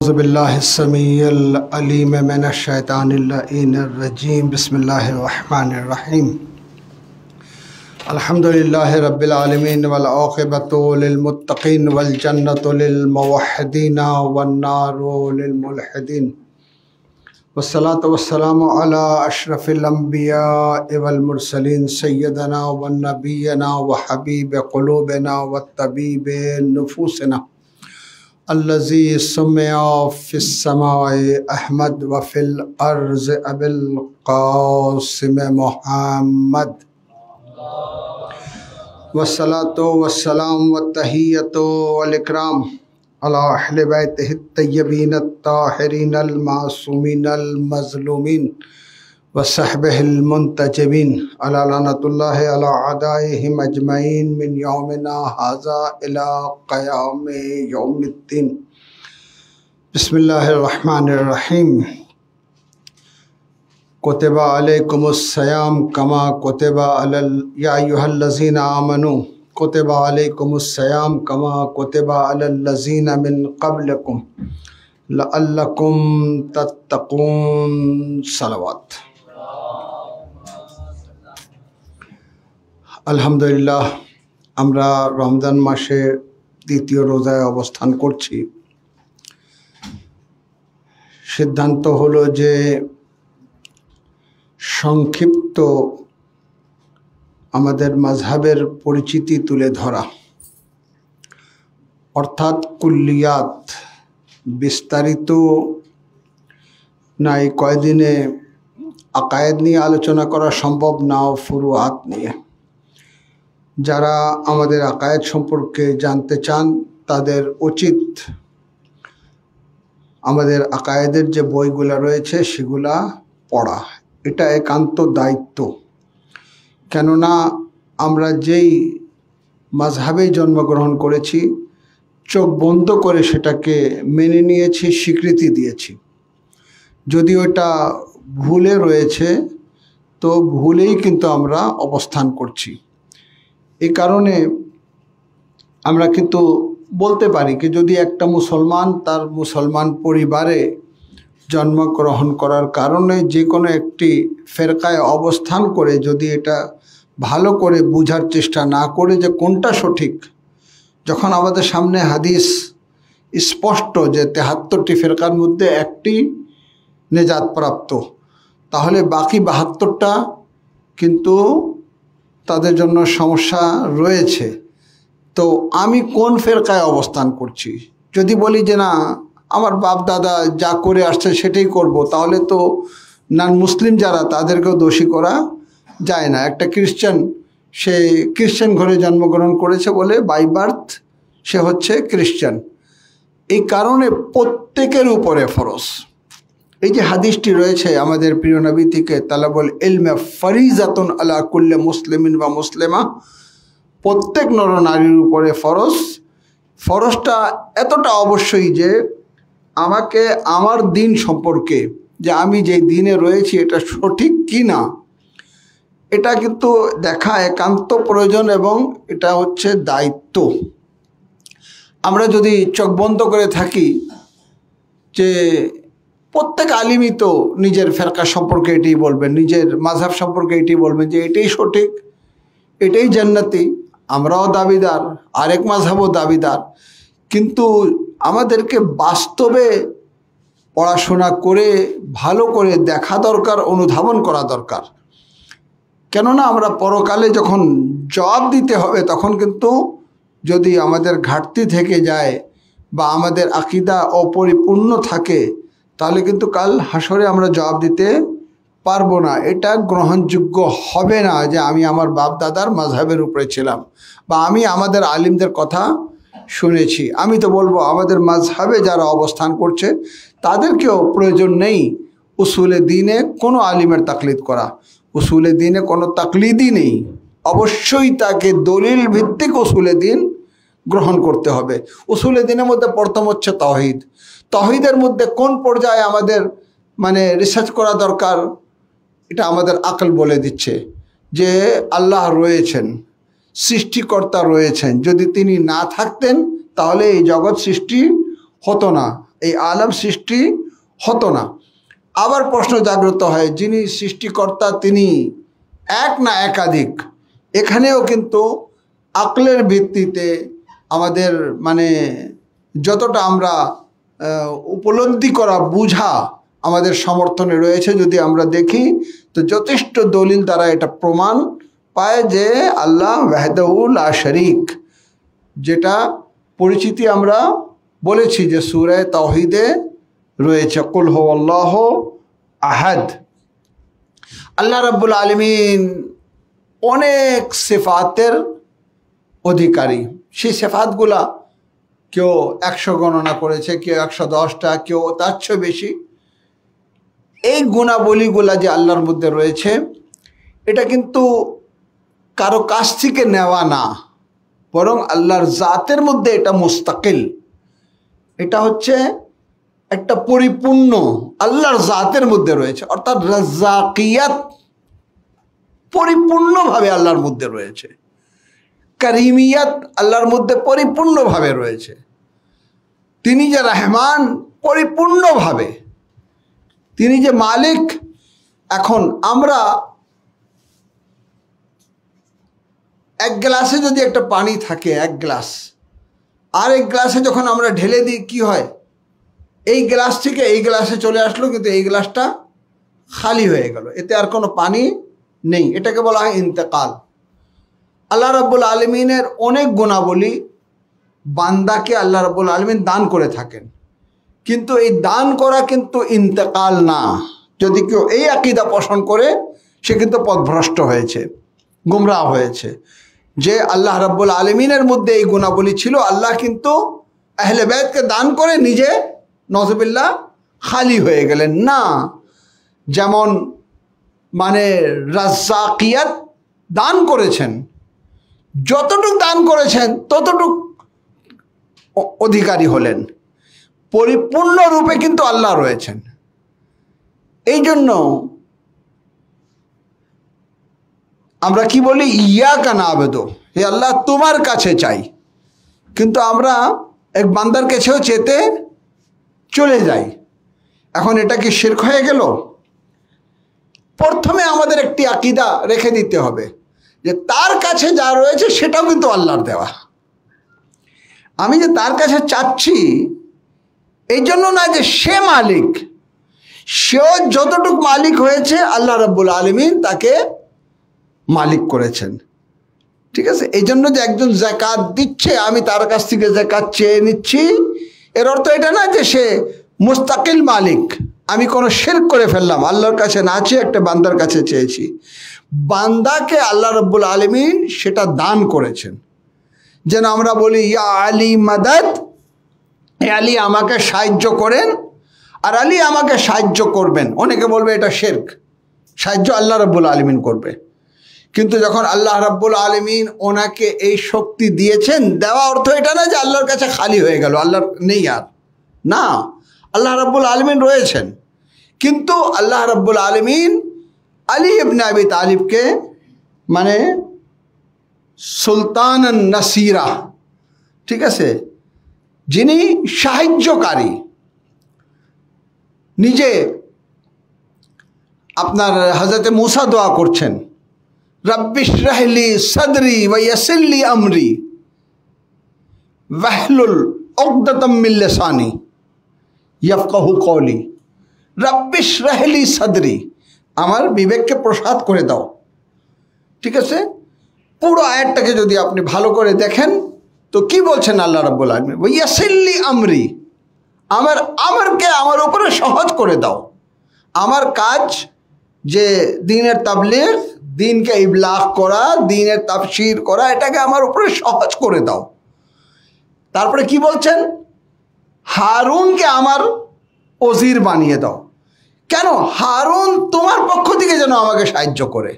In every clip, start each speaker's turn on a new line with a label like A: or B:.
A: बिस्मिल्लाहिस्समीउल-अलीम मिनश-शैतानिर-रजीम बिस्मिल्लाहिर-रहमानिर-रहीम अल्हम्दुलिल्लाहि रब्बिल आलमीन वल आक़िबतु लिल मुत्तक़ीन वल जन्नतु लिल मुवह्हिदीन वन नारु लिल मुल्हिदीन वस्सलातु वस्सलामु अला अशरफिल अंबिया वल मुरसलीन सय्यदना वन नबियना व हबीब क़ुलूबिना व तबीब नुफूसिना अल्लज़ी सुम्मिया फ़िस समाए अहमद व फ़िल अर्ज़ अबिल क़ासिम मुहम्मद वस्सलातु वस्सलाम व तहियतु वल इकराम अला अहले बैतिहि तय्यबीन अत्ताहिरीन अल मासूमीन अल मज़लूमीन व सहबिहिल मुंतजबीन अला लअनतुल्लाहि अला अदाइहिम अजमईन मिन यौमिना हाज़ा इला क़यामि यौमिद्दीन। बिस्मिल्लाहिर रहमानिर रहीम। कुतिबा अलैकुमुस सियाम कमा कुतिबा अलल या अय्युहल्लज़ीना आमनू कुतिबा अलैकुमुस सियाम कमा कुतिबा अलल लज़ीना मिन क़ब्लिकुम लअल्लकुम तत्तक़ून। सलावत। আলহামদুলিল্লাহ, আমরা রমজান মাসের দ্বিতীয় রোজায় অবস্থান করছি। সিদ্ধান্ত হলো যে সংক্ষিপ্ত আমাদের মাযহাবের পরিচিতি তুলে ধরা, অর্থাৎ কুল্লিয়াত। বিস্তারিত না, এই কয়দিনে আকায়েদ নিয়ে আলোচনা করা সম্ভব নাও, ফুরুআত নিয়ে। যারা আমাদের আকায়েদ সম্পর্কে জানতে চান তাদের উচিত আমাদের আকায়েদের যে বইগুলা রয়েছে সেগুলা পড়া। এটা একান্ত দায়িত্ব। কেননা আমরা যেই মাযহাবে জন্মগ্রহণ করেছি, চোখ বন্ধ করে সেটাকে মেনে নিয়েছি, স্বীকৃতি দিয়েছি। যদি ওটা ভুলে রয়েছে তো ভুলেই কিন্তু আমরা অবস্থান করছি। এই কারণে আমরা কিন্তু বলতে পারি কি, যদি একটা মুসলমান তার মুসলমান পরিবারে জন্মগ্রহণ করার কারণে যে কোনো একটি ফেরকায় অবস্থান করে যদি এটা ভালো করে বোঝার চেষ্টা না করে যে কোনটা সঠিক, যখন আমাদের সামনে হাদিস স্পষ্ট যে ৭৩টি ফেরকার মধ্যে একটি নেজাতপ্রাপ্ত, তাহলে বাকি ৭২টা কিন্তু তাদের জন্য সমস্যা রয়েছে। তো আমি কোন ফেরকায় অবস্থান করছি? যদি বলি যে না, আমার বাপ দাদা যা করে আসছে সেটাই করব, তাহলে তো নন মুসলিম যারা তাদেরকেও দোষী করা যায় না। একটা খ্রিস্টান, সে খ্রিস্টান ঘরে জন্মগ্রহণ করেছে বলে বাই বার্থ সে হচ্ছে খ্রিস্টান। এই কারণে প্রত্যেকের উপরে ফরজ। এই যে হাদিসটি রয়েছে আমাদের প্রিয় নবী থেকে, তালাবুল ইলমে ফরিজাতুন আলা কুল্লি মুসলিমিন ওয়া মুসলিমা, প্রত্যেক নরনারীর উপরে ফরজ। ফরজটা এতটা অবশ্যই যে আমাকে আমার দিন সম্পর্কে, যে আমি যে দিনে রয়েছি এটা সঠিক কি না, এটা কিন্তু দেখা একান্ত প্রয়োজন এবং এটা হচ্ছে দায়িত্ব। আমরা যদি চোখ বন্ধ করে থাকি যে প্রত্যেক আলিমই তো নিজের ফেরকা সম্পর্কে এটাই বলবেন, নিজের মাযহাব সম্পর্কে এটাই বলবেন যে এটাই সঠিক, এটাই জান্নাতি, আমরাও দাবিদার, আরেক মাযহাবও দাবিদার। কিন্তু আমাদেরকে বাস্তবে পড়াশোনা করে ভালো করে দেখা দরকার, অনুধাবন করা দরকার। কেননা আমরা পরকালে যখন জবাব দিতে হবে, তখন কিন্তু যদি আমাদের ঘাটতি থেকে যায় বা আমাদের আকীদা অপরিপূর্ণ থাকে, তাহলে কিন্তু কাল হাসরে আমরা জবাব দিতে পারবো না। এটা গ্রহণযোগ্য হবে না যে আমি আমার বাপ দাদার মাযহাবের উপরে ছিলাম বা আমি আমাদের আলিমদের কথা শুনেছি। আমি তো বলবো আমাদের মাযহাবে যারা অবস্থান করছে তাদেরকেও প্রয়োজন নেই উসুলে দ্বীনে কোনো আলিমের তাকলিদ করা। উসুলে দ্বীনে কোনো তাকলিদই নেই, অবশ্যই তাকে দলিল ভিত্তিক উসুলে দ্বীন গ্রহণ করতে হবে। উসুলে দ্বীনের মধ্যে প্রথম হচ্ছে তাওহীদ। তাওহীদের মধ্যে কোন পর্যায়ে আমাদের রিসার্চ করা দরকার, এটা আমাদের আকল বলে দিচ্ছে যে আল্লাহ রয়েছেন, সৃষ্টিকর্তা রয়েছেন। যদি তিনি না থাকতেন তাহলে এই জগৎ সৃষ্টি হতো না। এই আলম সৃষ্টি হতো না। আবার প্রশ্ন জাগ্রত হয়, যিনি সৃষ্টিকর্তা তিনি এক না একাধিক? এখানেও কিন্তু আকলের ভিত্তিতে আমাদের মানে যতটা আমরা উপলব্ধি করা বুঝা আমাদের সমর্থনে রয়েছে, যদি আমরা দেখি তো যথেষ্ট দলিল দ্বারা এটা প্রমাণ পায় যে আল্লাহ ওয়াহদাহু লা শরীক, যেটা পরিচিতি আমরা বলেছি যে সূরা তাওহীদে রয়েছে, কুল হুয়াল্লাহু আহাদ। আল্লাহ রাব্বুল আলামিন অনেক সিফাতের অধিকারী। সেই সিফাতগুলা কেউ 100 গণনা করেছে, কেউ 110টা, কেউ তার চেয়ে বেশি। এই গুণাবলীগুলা যে আল্লাহর মধ্যে রয়েছে, এটা কিন্তু কারো কাছ থেকে নেওয়া না, বরং আল্লাহর জাতের মধ্যে এটা মুস্তাকিল। এটা হচ্ছে একটা পরিপূর্ণ আল্লাহর জাতের মধ্যে রয়েছে, অর্থাৎ রাজ্জাকিয়াত পরিপূর্ণভাবে আল্লাহর মধ্যে রয়েছে, কারিমিয়াত আল্লাহর মধ্যে পরিপূর্ণভাবে রয়েছে। তিনি যে রহমান পরিপূর্ণভাবে, তিনি যে মালিক। এখন আমরা এক গ্লাসে যদি একটা পানি থাকে, এক গ্লাস, আর এক গ্লাসে যখন আমরা ঢেলে দিই কি হয়? এই গ্লাস থেকে এই গ্লাসে চলে আসলো, কিন্তু এই গ্লাসটা খালি হয়ে গেল, এতে আর কোনো পানি নেই। এটাকে বলা হয় ইন্তেকাল। আল্লাহ রাব্বুল আলামিনের অনেক গুণাবলী বান্দাকে আল্লাহ রাব্বুল আলামিন দান করে থাকেন, কিন্তু এই দান করা কিন্তু ইন্তেকাল না। যদি কেউ এই আকীদা পোষণ করে, সে কিন্তু পথভ্রষ্ট হয়েছে, গুমরাহ হয়েছে, যে আল্লাহ রাব্বুল আলামিনের মধ্যে এই গুণাবলী ছিল, আল্লাহ কিন্তু আহলে বাইতকে দান করে নিজে নজবিল্লাহ খালি হয়ে গেলেন না। যেমন মানে রাজ্জাকিয়াত দান করেছেন, যতটুক দান করেছেন ততটুক অধিকারী হলেন, পরিপূর্ণরূপে কিন্তু আল্লাহ রয়েছেন। এই জন্য আমরা কি বলি? ইয়াকা না'বুদু, হে আল্লাহ তোমার কাছে চাই। কিন্তু আমরা এক বান্দার কাছেও চেতে চলে যাই। এখন এটা কি শিরক হয়ে গেল? প্রথমে আমাদের একটি আকীদা রেখে দিতে হবে যে তার কাছে যা রয়েছে সেটাও কিন্তু আল্লাহর দেওয়া। আমি যে তার কাছে চাচ্ছি এই জন্য না যে সে মালিক, সেও যতটুকু মালিক হয়েছে আল্লাহ রাব্বুল আলামিন তাকে মালিক করেছেন। ঠিক আছে? এই জন্য যে একজন যাকাত দিচ্ছে, আমি তার কাছ থেকে যাকাত চেয়ে নিচ্ছি, এর অর্থ এটা না যে সে মুস্তাকিল মালিক। আমি কোনো শিরক করে ফেললাম, আল্লাহর কাছে না চেয়ে একটা বান্দার কাছে চেয়েছি। বান্দাকে আল্লাহ রাব্বুল আলামিন সেটা দান করেছেন। যেন আমরা বলি ইয়া আলী মাদাদ, হে আলী আমাকে সাহায্য করেন, আর আলী আমাকে সাহায্য করবেন। অনেকে বলবে এটা শিরক, সাহায্য আল্লাহ রাব্বুল আলামিন করবে। কিন্তু যখন আল্লাহ রাব্বুল আলামিন ওনাকে এই শক্তি দিয়েছেন, দেওয়া অর্থ এটা না যে আল্লাহর কাছে খালি হয়ে গেল, আল্লাহর নেই আর না, আল্লাহ রাব্বুল আলামিন রয়েছেন। কিন্তু আল্লাহ রাব্বুল আলামিন আলী ইবনে আবি তালিবকে মানে সুলতানান নাসিরা, ঠিক আছে, যিনি সাহায্যকারী, নিজে আপনার হযরতে মুসা দোয়া করছেন, রব্বি ইশরাহ লি সাদরি ওয়া ইয়াসির লি আমরি ওয়াহলুল উকদাতাম মিন লিসানি ইয়াফকাহু কওলি। রব্বি ইশরাহ লি সাদরি, আমার বিবেককে প্রসাদ করে দাও। ঠিক আছে? পুরো আয়াতটাকে যদি আপনি ভালো করে দেখেন তো কি বলছেন আল্লাহ রাব্বুল আলামিন? ওয়া ইয়াসির লি আমরি, আমার উপরে সহজ করে দাও। আমার কাজ যে দ্বীনের তাবলীগ, দ্বীনকে ইবলাগ করা, দ্বীনের তাফসীর করা, এটাকে আমার উপরে সহজ করে দাও। তারপরে কি বলছেন? হারুনকে আমার ওজির বানিয়ে দাও। কেন? হারুন তোমার পক্ষ থেকে যেন আমাকে সাহায্য করে।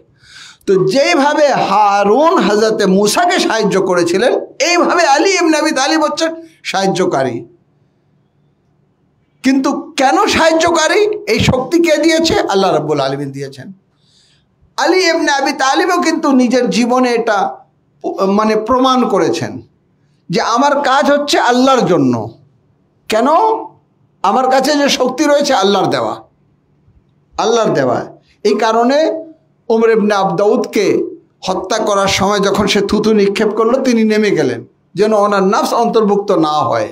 A: তো যেভাবে হারুন হযরতে মুসাকে সাহায্য করেছিলেন, এইভাবে আলী ইবনে আবি তালিব হচ্ছেন সাহায্যকারী। কিন্তু কেন সাহায্যকারী? এই শক্তি কে দিয়েছে? আল্লাহ রাব্বুল আলামিন দিয়েছেন। আলী ইবনে আবি তালিবও কিন্তু নিজের জীবনে এটা মানে প্রমাণ করেছেন যে আমার কাজ হচ্ছে আল্লাহর জন্য। কেন? আমার কাছে যে শক্তি রয়েছে আল্লাহর দেওয়া, আল্লাহর দেওয়া। এই কারণে উমর ইবনে আবদাউদকে হত্যা করার সময় যখন সে থুতু নিক্ষেপ করলো, তিনি নেমে গেলেন যেন ওনার নাফস অন্তর্ভুক্ত না হয়।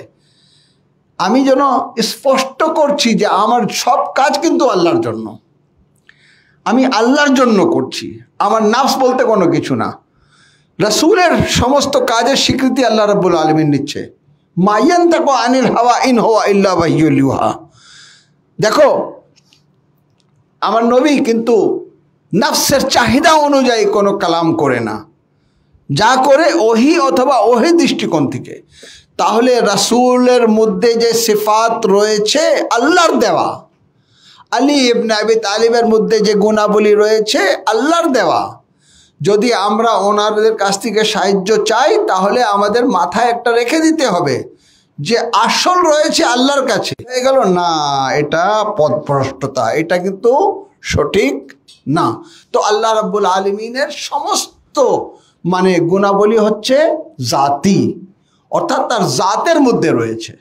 A: আমি যেন স্পষ্ট করছি যে আমার সব কাজ কিন্তু আল্লাহর জন্য, আমি আল্লাহর জন্য করছি, আমার নাফস বলতে কোনো কিছু না। রাসূলের সমস্ত কাজের স্বীকৃতি আল্লাহ রাব্বুল আলামিন নিচ্ছে। মা ইয়ানতাকু আনিল হাওয়া ইন হুয়া ইল্লা ওয়াহয়ুল ইউহা। দেখো, আমার নবী কিন্তু নাফসের চাহিদা অনুযায়ী কোনো কালাম করে না, যা করে ওহি অথবা ওহি দৃষ্টিকোণ থেকে। তাহলে রাসূলের মধ্যে যে সিফাত রয়েছে আল্লাহর দেওয়া, আলী ইবনে আবি তালিবের মধ্যে যে গুণাবলী রয়েছে আল্লাহর দেওয়া। যদি আমরা ওনাদের কাছ থেকে সাহায্য চাই তাহলে আমাদের মাথায় একটা রেখে দিতে হবে যে আসল রয়েছে আল্লাহর কাছে। হয়ে গেল না, এটা পথভ্রষ্টতা, এটা কিন্তু সঠিক না। তো আল্লাহ রাব্বুল আলামিনের সমস্ত গুণাবলী হচ্ছে জাতি, অর্থাৎ তার জাতের মধ্যে রয়েছে,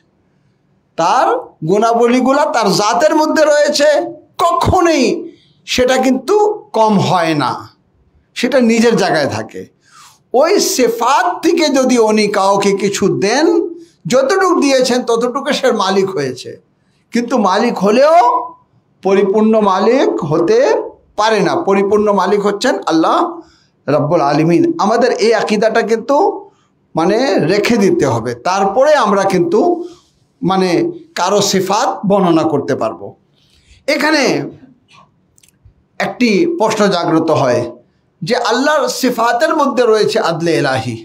A: তার গুণাবলীগুলা তার জাতের মধ্যে রয়েছে। কখনোই সেটা কিন্তু কম হয় না, সেটা নিজের জায়গায় থাকে। ওই সিফাত থেকে যদি উনি কাউকে কিছু দেন, যতটুকু দিয়েছেন ততটুকু সে মালিক হয়েছে, কিন্তু মালিক হলেও পরিপূর্ণ মালিক হতে পারে না। পরিপূর্ণ মালিক হচ্ছেন আল্লাহ রাব্বুল আলামিন। আমাদের এই আকীদাটা কিন্তু রেখে দিতে হবে, তারপরে আমরা কিন্তু কারো সিফাত বর্ণনা করতে পারবো। এখানে একটি প্রশ্ন জাগ্রত হয় যে আল্লাহর সিফাতের মধ্যে রয়েছে আদলে ইলাহি,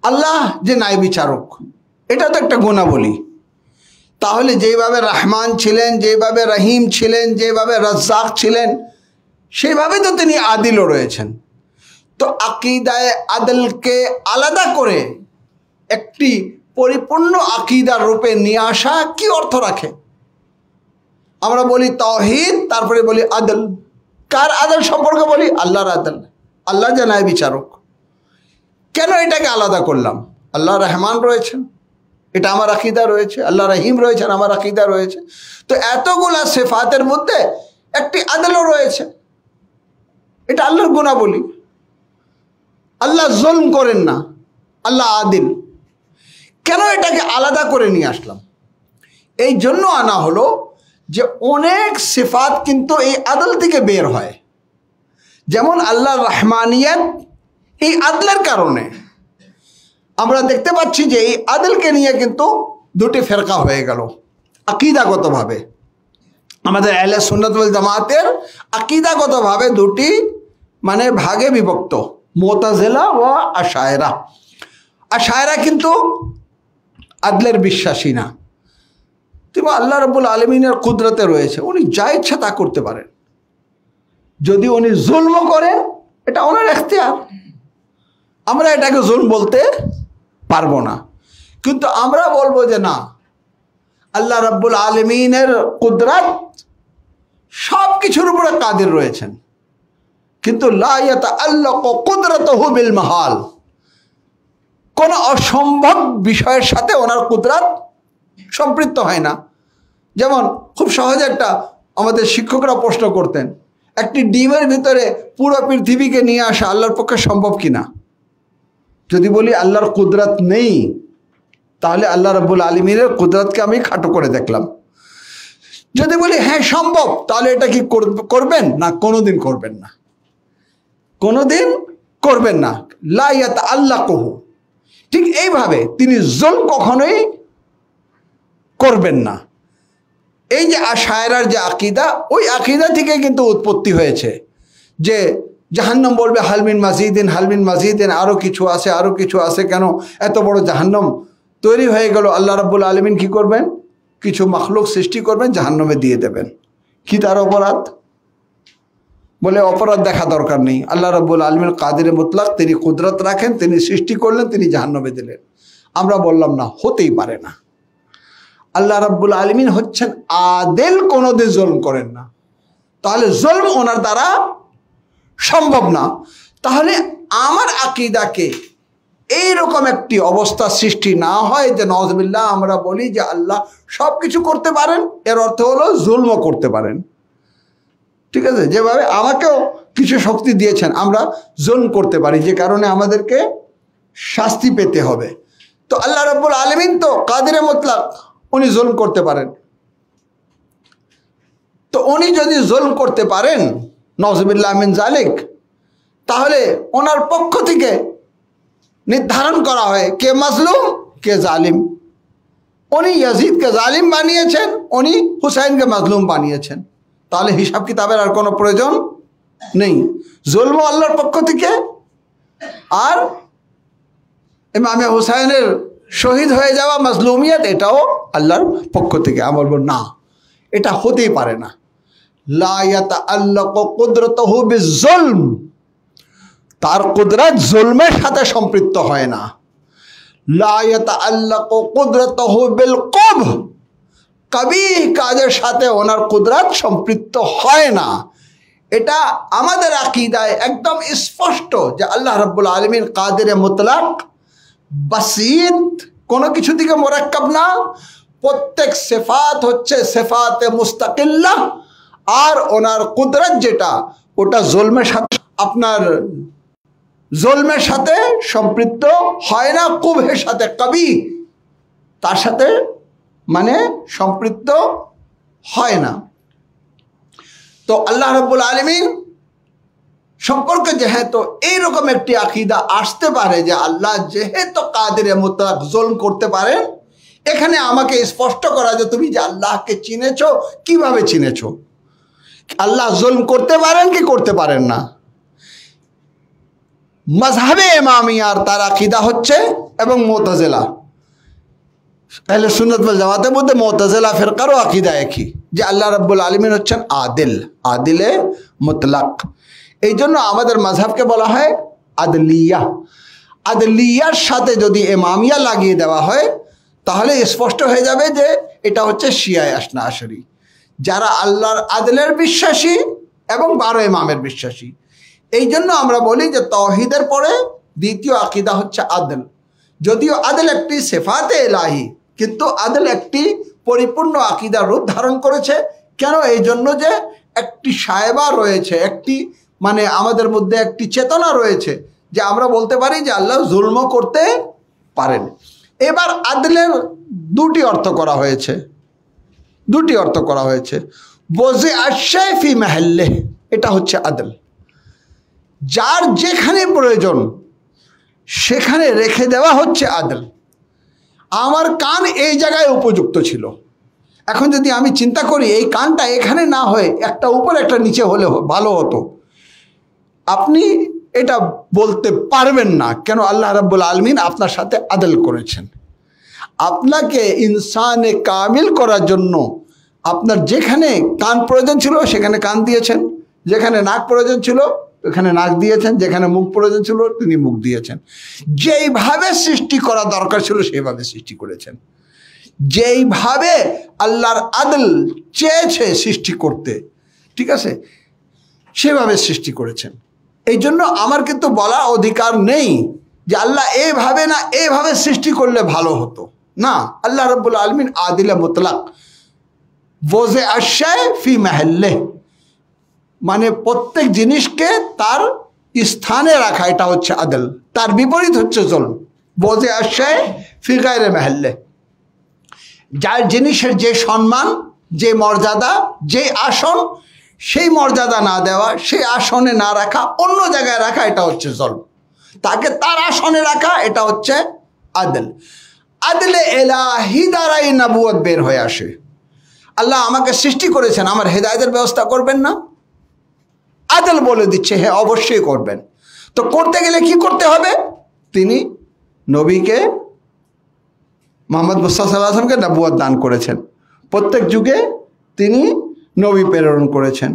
A: আল্লাহ যে ন্যায় বিচারক, এটা তো একটা গুণাবলী। তাহলে যেভাবে রহমান ছিলেন, যেভাবে রহিম ছিলেন, যেভাবে রাজ্জাক ছিলেন, সেইভাবে তো তিনি আদিলও রয়েছেন। তো আকীদায়ে আদলকে আলাদা করে একটি পরিপূর্ণ আকীদার রূপে নিয়ে আসা কি অর্থ রাখে? আমরা বলি তাওহীদ, তারপরে বলি আদল। কার আদল সম্পর্কে বলি? আল্লাহর আদল, আল্লাহ যে ন্যায় বিচারক। কেন এটাকে আলাদা করলাম? আল্লাহ রহমান রয়েছেন, এটা আমার আকীদা রয়েছে, আল্লাহ রহিম রয়েছেন, আমার আকীদা রয়েছে। তো এতগুলা সিফাতের মধ্যে একটি আদলও রয়েছে, এটা আল্লাহর গুণাবলী। আল্লাহ জুলম করেন না, আল্লাহ আদিল। কেন এটাকে আলাদা করে নিয়ে আসলাম? এই জন্য আনা হলো যে অনেক সিফাত কিন্তু এই আদল থেকে বের হয়। যেমন আল্লাহর রহমানিয়ত, এই আদলের কারণে আমরা দেখতে পাচ্ছি যে এই আদলকে নিয়ে কিন্তু দুটি ফেরকা হয়ে গেল আকীদাগতভাবে। আমাদের আহলে সুন্নাত ওয়াল জামাতের আকীদাগতভাবে দুটি ভাগে বিভক্ত, মুতাজিলা ও আশায়রা। আশায়রা কিন্তু আদলের বিশ্বাসী না। কিন্তু আল্লাহ রাব্বুল আলামিনের কুদরতে রয়েছে, উনি যা ইচ্ছা তা করতে পারেন। যদি উনি জুলম করেন, এটা ওনার ইখতিয়ার, আমরা এটাকে জুলম বলতে পারবো না। কিন্তু আমরা বলবো যে না, আল্লাহ রাব্বুল আলামিনের কুদরত সব কিছুর উপরে কাদির রয়েছেন, কিন্তু লা ইয়াতাআল্লাকু কুদরতুহু বিল মাহাল, কোন অসম্ভব বিষয়ের সাথে ওনার কুদরত সম্পৃক্ত হয় না। যেমন খুব সহজে একটা আমাদের শিক্ষকরা প্রশ্ন করতেন, একটি ডিমের ভিতরে পুরো পৃথিবীকে নিয়ে আসা আল্লাহর পক্ষে সম্ভব কিনা? যদি বলি আল্লাহর কুদরত নেই, তাহলে আল্লাহ রাব্বুল আলামিনের কুদরতকে আমি খাটো করে দেখলাম। যদি বলি হ্যাঁ সম্ভব, তাহলে এটা কি করবেন না? কোনোদিন করবেন না, কোনোদিন করবেন না। লা ইয়াতাআল্লাকুহু, ঠিক এইভাবে তিনি জুলম কখনোই করবেন না। এই যে আশায়রার যে আকীদা, ওই আকীদা থেকে কিন্তু উৎপত্তি হয়েছে যে জাহান্নাম বলবে হালমিন মাজিদিন, হালমিন মাজিদিন, আরও কিছু আছে, আরও কিছু আছে। কেন এত বড় জাহান্নাম তৈরি হয়ে গেল? আল্লাহ রাব্বুল আলামিন কি করবেন? কিছু মাখলুক সৃষ্টি করবেন, জাহান্নামে দিয়ে দেবেন। কি তার অপরাধ? বলে অপরাধ দেখা দরকার নেই, আল্লাহ রাব্বুল আলামিন কাদিরে মুতলাক, তিনি কুদরত রাখেন, তিনি সৃষ্টি করলেন, তিনি জাহান্নামে দিলেন। আমরা বললাম না, হতেই পারে না। আল্লাহ রাব্বুল আলামিন হচ্ছেন আদেল, কোনোদিন জুলম করেন না, তাহলে জুলম ওনার দ্বারা সম্ভব না। তাহলে আমার আকীদাকে এইরকম একটি অবস্থা সৃষ্টি না হয় যে নওয়াজবিল্লাহ আমরা বলি যে আল্লাহ সব কিছু করতে পারেন, এর অর্থ হলো জুলমও করতে পারেন। ঠিক আছে, যেভাবে আমাকেও কিছু শক্তি দিয়েছেন আমরা জুলম করতে পারি, যে কারণে আমাদেরকে শাস্তি পেতে হবে। তো আল্লাহ রাব্বুল আলামিন তো কাদিরে মুতলাক, উনি জুলম করতে পারেন। তো উনি যদি জুলম করতে পারেন নওয়াজবিল্লাহ মিন যালিক, তাহলে ওনার পক্ষ থেকে নির্ধারণ করা হয় কে মাজলুম কে জালিম। উনি ইয়াজিদকে জালিম বানিয়েছেন, উনি হুসাইনকে মাজলুম বানিয়েছেন। তাহলে হিসাব কিতাবের আর কোনো প্রয়োজন নেই। জুলম আল্লাহর পক্ষ থেকে, আর ইমামে হুসাইনের শহীদ হয়ে যাওয়া মাজলুমিয়ত এটাও আল্লাহর পক্ষ থেকে। আমরা বলবো না, এটা হতেই পারে না। লা ইয়াতাআল্লাকু কুদরাতুহু বিজ-জুলম, তার কুদরত জুলমের সাথে সম্পৃক্ত হয় না। লা ইয়াতাআল্লাকু কুদরাতুহু বিল-কুবহ, কবিহ কাজের সাথে ওনার কুদরত সম্পৃক্ত হয় না। এটা আমাদের আকীদায় একদম স্পষ্ট যে আল্লাহ রাব্বুল আলামিন কাদিরে মুতলাক, বাসীত, কোনো কিছু থেকে মুরাক্কাব না। প্রত্যেক সিফাত হচ্ছে সিফাতে মুস্তাকিল্লাহ, আর ওনার কুদরত যেটা ওটা জুলমের সাথে, আপনার জুলমের সাথে সম্পৃক্ত হয় না, কুবহের সাথে, কবি তার সাথে মানে সম্পৃক্ত হয় না। তো আল্লাহ রাব্বুল আলামিন সম্পর্কে যেহেতু এইরকম একটি আকীদা আসতে পারে যে আল্লাহ যেহেতু কাদিরে মুতলাক জুলম করতে পারেন, এখানে আমাকে স্পষ্ট করা যে তুমি যে আল্লাহকে চিনেছো, কিভাবে চিনেছো? আল্লাহ জুলম করতে পারেন কি করতে পারেন না? মাযহাবে ইমামিয়ার তার আকীদা হচ্ছে, এবং মুতাজিলা, আহলে সুন্নাত ওয়াল জামাতের মধ্যে মুতাজিলা ফিরকারও আকীদা একই, যে আল্লাহ রাব্বুল আলামিন হচ্ছেন আদিল, আদিলে মুতলাক। এই জন্য আমাদের মাযহাবকে বলা হয় আদলিয়া। আদলিয়ার সাথে যদি ইমামিয়া লাগিয়ে দেওয়া হয় তাহলে স্পষ্ট হয়ে যাবে যে এটা হচ্ছে শিয়ায়ে আসনা আশারি, যারা আল্লাহর আদলের বিশ্বাসী এবং 12 ইমামের বিশ্বাসী। এই জন্য আমরা বলি যে তাওহীদের পরে দ্বিতীয় আকীদা হচ্ছে আদল। যদিও আদল একটি সিফাতে ইলাহি, কিন্তু আদল একটি পরিপূর্ণ আকীদার রূপ ধারণ করেছে। কেন? এই জন্য যে একটি সায়বা রয়েছে, একটি মানে আমাদের মধ্যে একটি চেতনা রয়েছে যে আমরা বলতে পারি যে আল্লাহ জুলম করতে পারেন। এবার আদলের দুটি অর্থ করা হয়েছে, দুটি অর্থ করা হয়েছে। ওয়াজি আশ-শাই ফি মাহাল্লিহি, এটা হচ্ছে আদল। যার যেখানে প্রয়োজন সেখানে রেখে দেওয়া হচ্ছে আদল। আমার কান এই জায়গায় উপযুক্ত ছিল, এখন যদি আমি চিন্তা করি এই কানটা এখানে না হয়ে একটা উপরে একটা নিচে হলে ভালো হতো, আপনি এটা বলতে পারবেন না। কেন? আল্লাহ রাব্বুল আলামিন আপনার সাথে আদল করেছেন। আপনাকে ইনসানে কামিল করার জন্য আপনার যেখানে কান প্রয়োজন ছিল সেখানে কান দিয়েছেন, যেখানে নাক প্রয়োজন ছিল এখানে নাক দিয়েছেন, যেখানে মুখ প্রয়োজন ছিল তিনি মুখ দিয়েছেন। যেইভাবে সৃষ্টি করা দরকার ছিল সেইভাবে সৃষ্টি করেছেন। যেইভাবে আল্লাহর আদল চেয়েছে সৃষ্টি করতে, ঠিক আছে, সেভাবে সৃষ্টি করেছেন। এই জন্য আমার কিন্তু বলার অধিকার নেই যে আল্লাহ এইভাবে না এইভাবে সৃষ্টি করলে ভালো হতো না। আল্লাহ রাব্বুল আলামিন আদিলে মুতলাক, ওয়াজি আশ-শাই ফি মাহাল্লিহি, মানে প্রত্যেক জিনিসকে তার স্থানে রাখা, এটা হচ্ছে আদল। তার বিপরীত হচ্ছে জুলম। ওয়াজি আশ-শাই ফি গায়রি মাহাল্লিহি, যার জিনিসের যে সম্মান, যে মর্যাদা, যে আসন, সেই মর্যাদা না দেওয়া, সেই আসনে না রাখা, অন্য জায়গায় রাখা, এটা হচ্ছে জুলম। তাকে তার আসনে রাখা, এটা হচ্ছে আদল। আদলে ইলাহি দ্বারাই নবুয়ত বের হয়ে আসে। আল্লাহ আমাকে সৃষ্টি করেছেন, আমার হেদায়েতের ব্যবস্থা করবেন না? আদল বলে দিচ্ছে হ্যাঁ অবশ্যই করবেন। তো করতে গেলে কি করতে হবে? তিনি নবীকে মুহাম্মদ মুস্তাফা সাল্লাল্লাহু আলাইহি ওয়াসাল্লামকে নবুয়ত দান করেছেন, প্রত্যেক যুগে তিনি নবী প্রেরণ করেছেন।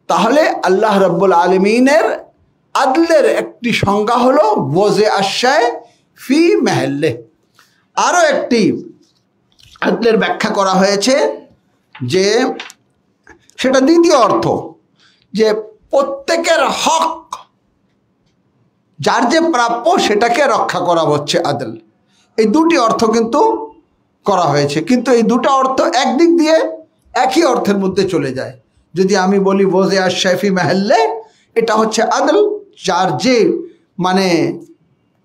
A: তাহলে আল্লাহ রাব্বুল আলামিনের আদলের একটি সংজ্ঞা হলো ওয়াজি আশ-শাই ফি মাহাল্লিহি। আরও একটি আদলের ব্যাখ্যা করা হয়েছে যে সেটা দ্বিতীয় অর্থ, যে প্রত্যেকের হক যার যে প্রাপ্য সেটাকে রক্ষা করা হচ্ছে আদল। এই দুটি অর্থ কিন্তু করা হয়েছে, কিন্তু এই দুটো অর্থ একদিক দিয়ে একই অর্থের মধ্যে চলে যায়। যদি আমি বলি ওয়াজে আশ-শাফি মাহাল্লে, এটা হচ্ছে আদল, যার যে মানে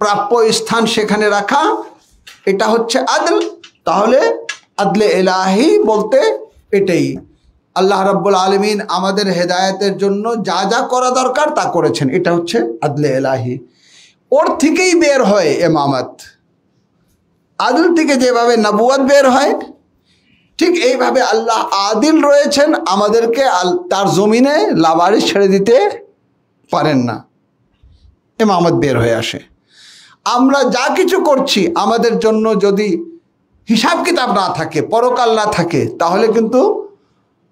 A: প্রাপ্য স্থান সেখানে রাখা, এটা হচ্ছে আদল। তাহলে আদলে এলাহি বলতে এটাই। আল্লাহ রাব্বুল আলামিন আমাদের হেদায়েতের জন্য যা যা করা দরকার তা করেছেন, এটা হচ্ছে আদলে এলাহি। ওর থেকেই বের হয় ইমামত। আদল থেকে যেভাবে নবুয়ত বের হয়, ঠিক এইভাবে আল্লাহ আদিল রয়েছেন, আমাদেরকে তার জমিনে লাবারিশ ছেড়ে দিতে পারেন না, ইমামত বের হয়ে আসে। আমরা যা কিছু করছি আমাদের জন্য যদি হিসাব কিতাব না থাকে, পরকাল না থাকে, তাহলে কিন্তু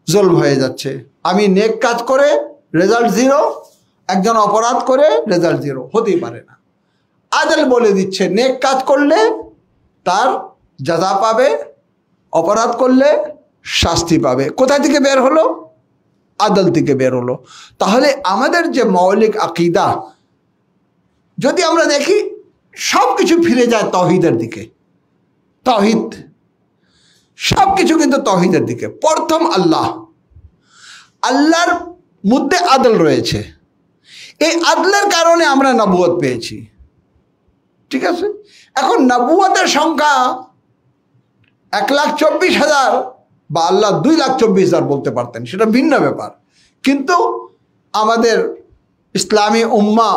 A: জুলম হয়ে যাচ্ছে। আমি নেক কাজ করে রেজাল্ট জিরো, একজন অপরাধ করে রেজাল্ট জিরো, হতেই পারে না। আদল বলে দিচ্ছে নেক কাজ করলে তার জাযা পাবে, অপরাধ করলে শাস্তি পাবে। কোথা থেকে বের হলো? আদল থেকে বের হলো। তাহলে আমাদের যে মৌলিক আকীদা, যদি আমরা দেখি সব কিছু ফিরে যায় তাওহীদের দিকে। তাওহীদ সব কিছু কিন্তু তাওহীদের দিকে। প্রথম আল্লাহ, আল্লাহর মধ্যে আদল রয়েছে। এই আদলের কারণে আমরা নবুয়ত পেয়েছি, ঠিক আছে। এখন নবুয়তের সংখ্যা 1,24,000 বা আল্লাহ 2,24,000 বলতে পারতেন, সেটা ভিন্ন ব্যাপার। কিন্তু আমাদের ইসলামী উম্মাহ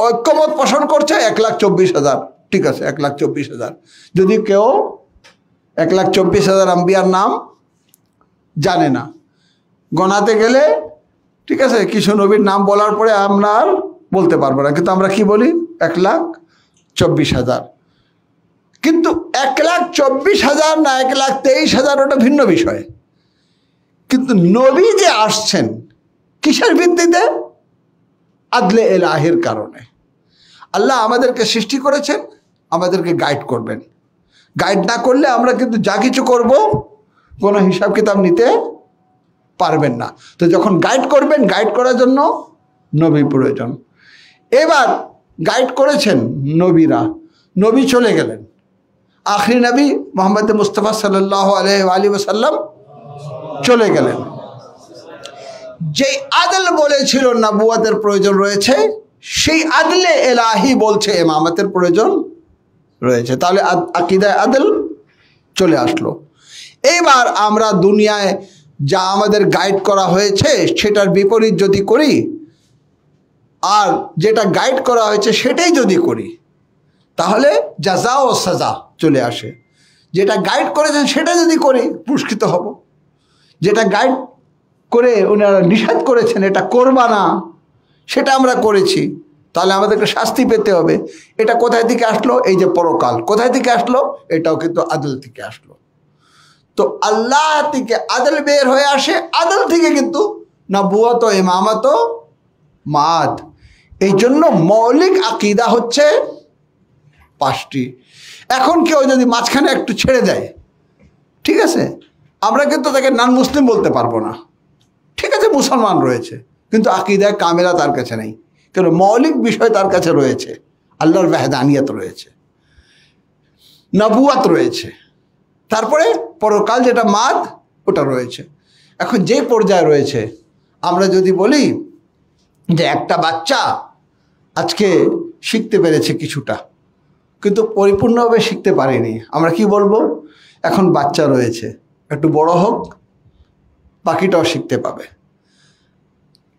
A: ঐক্যমত পোষণ করছে 1,24,000, ঠিক আছে, 1,24,000। যদি কেউ 1,24,000 আম্বিয়ার নাম জানে না, গণাতে গেলে, ঠিক আছে, কিছু নবীর নাম বলার পরে আমরা আর বলতে পারবো না, কিন্তু আমরা কি বলি? 1,24,000। কিন্তু 1,24,000 না 1,23,000 ওটা ভিন্ন বিষয়। কিন্তু নবী যে আসছেন কিসের ভিত্তিতে? আদলে এলাহির কারণে। আল্লাহ আমাদেরকে সৃষ্টি করেছেন, আমাদেরকে গাইড করবেন। গাইড না করলে আমরা কিন্তু যা কিছু করব কোনো হিসাব কিতাব নিতে পারবেন না। তো যখন গাইড করবেন, গাইড করার জন্য নবী প্রয়োজন। এবার গাইড করেছেন নবীরা, নবী চলে গেলেন, আখরি নবী মুহাম্মদ মুস্তাফা সাল্লাল্লাহু আলাইহি ওয়াসাল্লাম চলে গেলেন। যেই আদল বলেছিল নবুয়তের প্রয়োজন রয়েছে, সেই আদলে এলাহি বলছে ইমামতের প্রয়োজন রয়েছে। তাহলে আকীদায় আদল চলে আসলো। এবার আমরা দুনিয়ায় যা আমাদের গাইড করা হয়েছে সেটার বিপরীত যদি করি, আর যেটা গাইড করা হয়েছে সেটাই যদি করি, তাহলে জাযা ও সাজা চলে আসে। যেটা গাইড করেছেন সেটা যদি করি পুরস্কৃত হব, যেটা গাইড করে ওনারা নিষেধ করেছেন এটা করবা না, সেটা আমরা করেছি, তাহলে আমাদেরকে শাস্তি পেতে হবে। এটা কোথায় থেকে আসলো? এই যে পরকাল কোথায় থেকে আসলো? এটাও কিন্তু আদল থেকে আসলো। তো আল্লাহ থেকে আদল বের হয়ে আসে, আদল থেকে কিন্তু নবুয়ত ও ইমামত ও মাদ। এই জন্য মৌলিক আকীদা হচ্ছে 5টি। এখন কেউ যদি মাঝখানে একটু ছেড়ে দেয়, ঠিক আছে, আমরা কিন্তু তাকে নন মুসলিম বলতে পারবো না, ঠিক আছে, মুসলমান রয়েছে, কিন্তু আকীদায় কামেলা তার কাছে নেই। কেন? মৌলিক বিষয় তার কাছে রয়েছে, আল্লাহর ওয়াহদানিয়ত রয়েছে, নবুয়ত রয়েছে, তারপরে পরকাল যেটা মাদ ওটা রয়েছে। এখন যে পর্যায়ে রয়েছে, আমরা যদি বলি যে একটা বাচ্চা আজকে শিখতে পেরেছে কিছুটা, কিন্তু পরিপূর্ণভাবে শিখতে পারেনি, আমরা কি বলবো? এখন বাচ্চা রয়েছে, একটু বড় হোক, বাকিটাও শিখতে পাবে।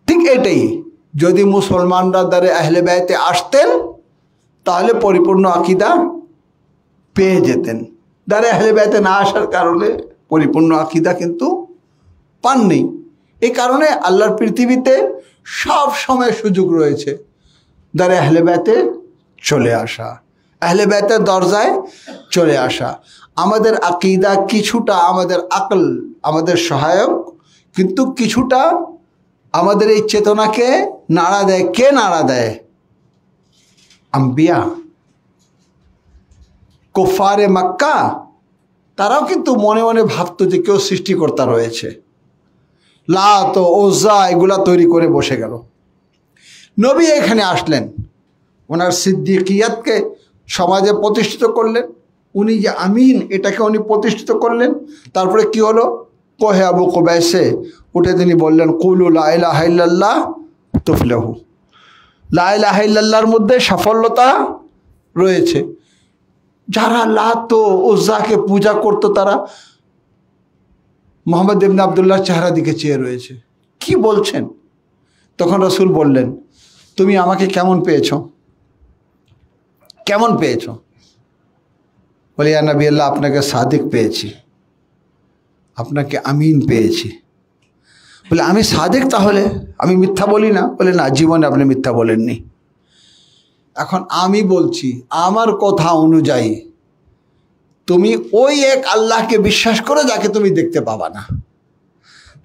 A: ঠিক এটাই, যদি মুসলমানরা দ্বারে আহলে বাইতে আসতেন তাহলে পরিপূর্ণ আকীদা পেয়ে যেতেন। দ্বারে আহলে বাইতে না আসার কারণে পরিপূর্ণ আকীদা কিন্তু পাননি। এই কারণে আল্লাহর পৃথিবীতে সব সময় সুযোগ রয়েছে দ্বারে আহলে বাইতে চলে আসা, আহলে বাইতের দরজায় চলে আসা। আমাদের আকীদা কিছুটা আমাদের আকল, আমাদের সহায়ক, কিন্তু কিছুটা আমাদের এই চেতনাকে নাড়া দেয়। কে নাড়া দেয়? আম্বিয়া, কুফারে মক্কা, তারাও কিন্তু মনে মনে ভাবতো যে কেউ সৃষ্টিকর্তা রয়েছে। লাত ও উজ্জা এগুলা তৈরি করে বসে গেল। নবী এখানে আসলেন, ওনার সিদ্দিকিয়াতকে সমাজে প্রতিষ্ঠিত করলেন, উনি যে আমিন এটাকে উনি প্রতিষ্ঠিত করলেন। তারপরে কি হলো, কোহে আবু কুবাইসে উঠে তিনি বললেন কুলু লা ইলাহা ইল্লাল্লাহ তুফলিহু, লা ইলাহা ইল্লাল্লাহর মধ্যে সাফল্যতা রয়েছে। যারা লাত ও উজ্জাকে পূজা করতো তারা মোহাম্মদ ইবনে আবদুল্লাহর চেহারা দিকে চেয়ে রয়েছে, কি বলছেন? তখন রাসূল বললেন, তুমি আমাকে কেমন পেয়েছ, কেমন পেয়েছ? বলে ইয়া নবী আল্লাহ, আপনাকে সাদিক পেয়েছি, আপনাকে আমিন পেয়েছি। বলে আমি সাদিক, তাহলে আমি মিথ্যা বলি না? বলে না, জীবনে আপনি মিথ্যা বলেননি। এখন আমি বলছি আমার কথা অনুযায়ী তুমি ওই এক আল্লাহকে বিশ্বাস করো যাকে তুমি দেখতে পাবা না।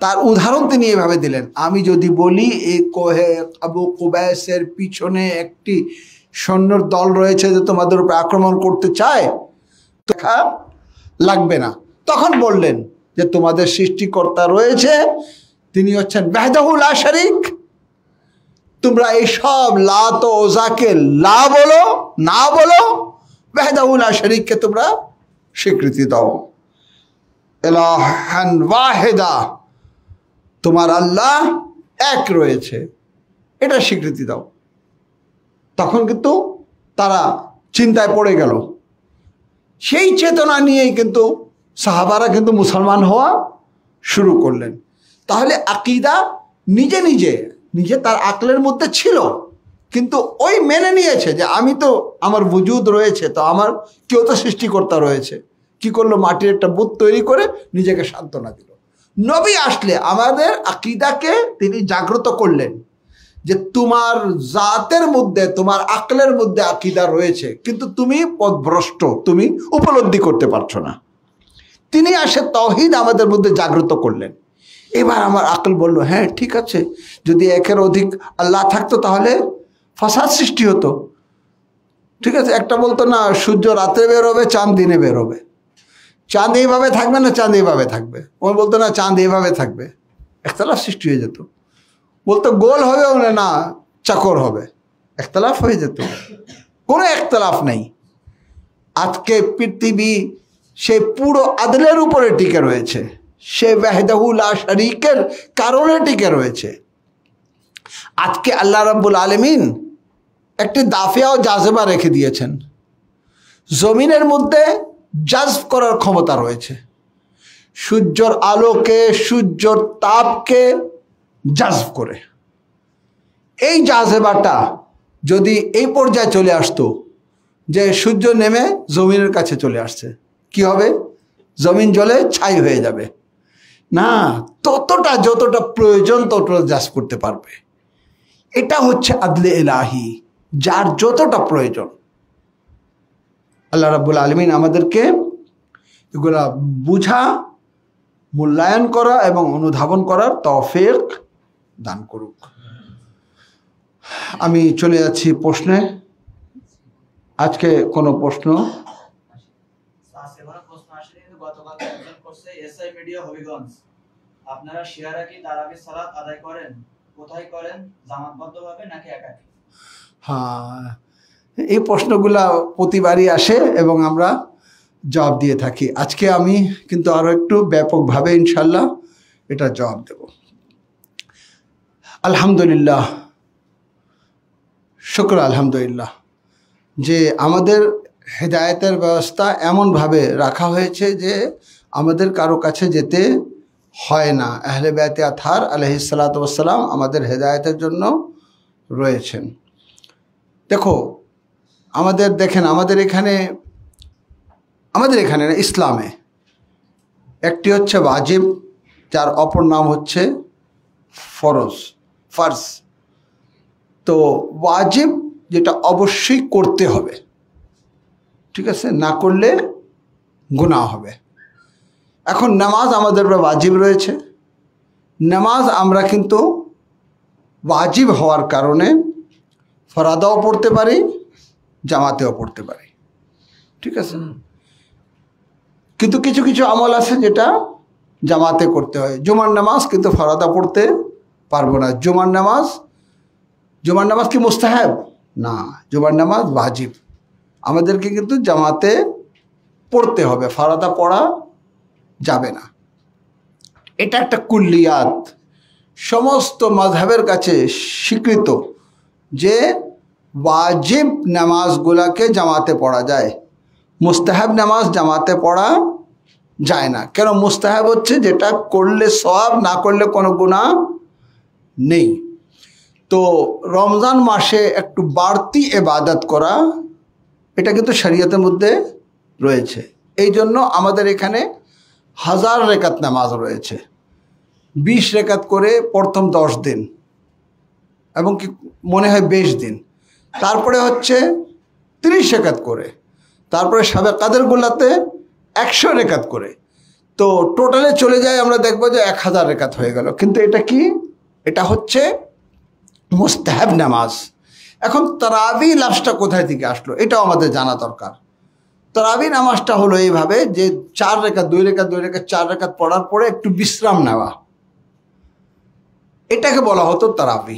A: তার উদাহরণ তিনি এভাবে দিলেন, আমি যদি বলি এই কোহে আবু কুবাইসের পিছনে একটি সৈন্যর দল রয়েছে যে তোমাদের উপর আক্রমণ করতে চায়, দেখা লাগবে না। তখন বললেন যে তোমাদের সৃষ্টিকর্তা রয়েছে, তিনি হচ্ছেন ওয়াহদাহু লা শারীক। তোমরা এই সব লাত ও ওযাকে লা বলো, না বলো, ওয়াহদাহু লা শারীককে তোমরা স্বীকৃতি দাও। ইলাহান ওয়াহিদা, তোমার আল্লাহ এক রয়েছে, এটা স্বীকৃতি দাও। তখন কিন্তু তারা চিন্তায় পড়ে গেল। সেই চেতনা নিয়েই কিন্তু সাহাবারা কিন্তু মুসলমান হওয়া শুরু করলেন। তাহলে আকীদা নিজে নিজে নিজে তার আকলের মধ্যে ছিল, কিন্তু ওই মেনে নিয়েছে যে আমি তো, আমার বুজুদ রয়েছে, তো আমার কেউ তো সৃষ্টিকর্তা রয়েছে। কি করলো, মাটির একটা বুত তৈরি করে নিজেকে সান্ত্বনা দিল। নবী আসলে আমাদের আকীদাকে তিনি জাগ্রত করলেন যে তোমার জাতের মধ্যে, তোমার আকলের মধ্যে আকীদা রয়েছে, কিন্তু তুমি পথভ্রষ্ট, তুমি উপলব্ধি করতে পারছো না। তিনি আসে তাওহীদ আমাদের মধ্যে জাগ্রত করলেন। এবার আমার আকল বলল, হ্যাঁ ঠিক আছে, যদি একের অধিক আল্লাহ থাকতো তাহলে ফাসাদ সৃষ্টি হতো। ঠিক আছে, একটা বলতো না সূর্য রাত্রে বের হবে, চাঁদ দিনে বের হবে, চাঁদ এইভাবে থাকবে না চাঁদ এইভাবে থাকবে, ও বলতো না চাঁদ এইভাবে থাকবে, একতলাফ সৃষ্টি হয়ে যেত। বলতো গোল হবে না চাকর হবে, একতলাফ হয়ে যেত। কোনো একতলাফ নেই। আজকে পৃথিবী সেই পুরো আদলের উপরে টিকে রয়েছে, সে ওয়াহদাহু লা শারীকের কারণে টিকে রয়েছে। আজকে আল্লাহ রাব্বুল আলামিন একটি দাফিয়া ও জাজবা রেখে দিয়েছেন। জমিনের মধ্যে জাজব করার ক্ষমতা রয়েছে, সূর্যের আলোকে, সূর্যের তাপকে জাজব করে। এই জাজবাটা যদি এই পর্যায়ে চলে আসতো যে সূর্য নেমে জমিনের কাছে চলে আসছে, কি হবে? জমিন জ্বলে ছাই হয়ে যাবে না, ততটা যতটা প্রয়োজন ততটা জাজব করতে পারবে। এটা হচ্ছে আদলে ইলাহি, যার যতটা প্রয়োজন। আল্লাহ রাব্বুল আলামিন আমাদেরকে এগুলা বুঝা, মূল্যায়ন করা এবং অনুধাবন করার তৌফিক দান করুক। আমি চলে যাচ্ছি প্রশ্নে। আজকে কোনো প্রশ্ন?
B: আপনারা শিয়ারা কি তারাবি সালাত আদায় করেন? কোথায় করেন? জামাতবদ্ধভাবে নাকি একাকী?
A: হ্যাঁ, এই প্রশ্নগুলা প্রতিবারই আসে এবং আমরা জবাব দিয়ে থাকি। আজকে আমি কিন্তু আরো একটু ব্যাপকভাবে ইনশাল্লাহ এটা জবাব দেব। আলহামদুলিল্লাহ, শুকর আলহামদুলিল্লাহ যে আমাদের হেদায়েতের ব্যবস্থা এমনভাবে রাখা হয়েছে যে আমাদের কারো কাছে যেতে হয় না। আহলে বাইতে আতহার আলাইহিস সালাতু ওয়াস সালাম আমাদের হেদায়েতের জন্য রয়েছেন। দেখো দেখেন আমাদের এখানে না, ইসলামে একটি হচ্ছে ওয়াজিব, যার অপর নাম হচ্ছে ফরজ। তো ওয়াজিব যেটা অবশ্যই করতে হবে, ঠিক আছে, না করলে গুনাহ হবে। এখন নামাজ আমাদের ওয়াজিব রয়েছে। নামাজ আমরা কিন্তু ওয়াজিব হওয়ার কারণে ফরাদাও পড়তে পারি, জামাতেও পড়তে পারি, ঠিক আছে। কিন্তু কিছু কিছু আমল আছে যেটা জামাতে করতে হয়। জুমার নামাজ কিন্তু ফরাদা পড়তে পারবো না। জুমার নামাজ কি মুস্তাহাব? না, জুমার নামাজ ওয়াজিব, আমাদেরকে কিন্তু জামাতে পড়তে হবে, ফারাদা পড়া যাবে না। এটা একটা কুল্লিয়াত, সমস্ত মাযহাবের কাছে স্বীকৃত যে ওয়াজিব নামাজগুলোকে জামাতে পড়া যায়, মুস্তাহাব নামাজ জামাতে পড়া যায় না। কেন? মুস্তাহাব হচ্ছে যেটা করলে সওয়াব, না করলে কোনো গুনাহ নেই। তো রমজান মাসে একটু বাড়তি ইবাদত করা, এটা কিন্তু শরীয়তের মধ্যে রয়েছে। এই জন্য আমাদের এখানে 1000 রেকাত নামাজ রয়েছে, 20 রেকাত করে প্রথম 10 দিন, এবং কি মনে হয় 20 দিন, তারপরে হচ্ছে 30 রেকাত করে, তারপরে শাবে কাদরগুলোতে 100 রেকাত করে। তো টোটালে চলে যায়, আমরা দেখবো যে 1000 রেকাত হয়ে গেল। কিন্তু এটা কি? এটা হচ্ছে মুস্তাহাব নামাজ। এখন তারাবি লাফজটা কোথায় থেকে আসলো এটাও আমাদের জানা দরকার। তারাবি নামাজটা হলো এইভাবে যে 4 রেকাত 2 রেকাত 2 রেকাত 4 রেকাত পড়ার পরে একটু বিশ্রাম নেওয়া, এটাকে বলা হতো তারাবি।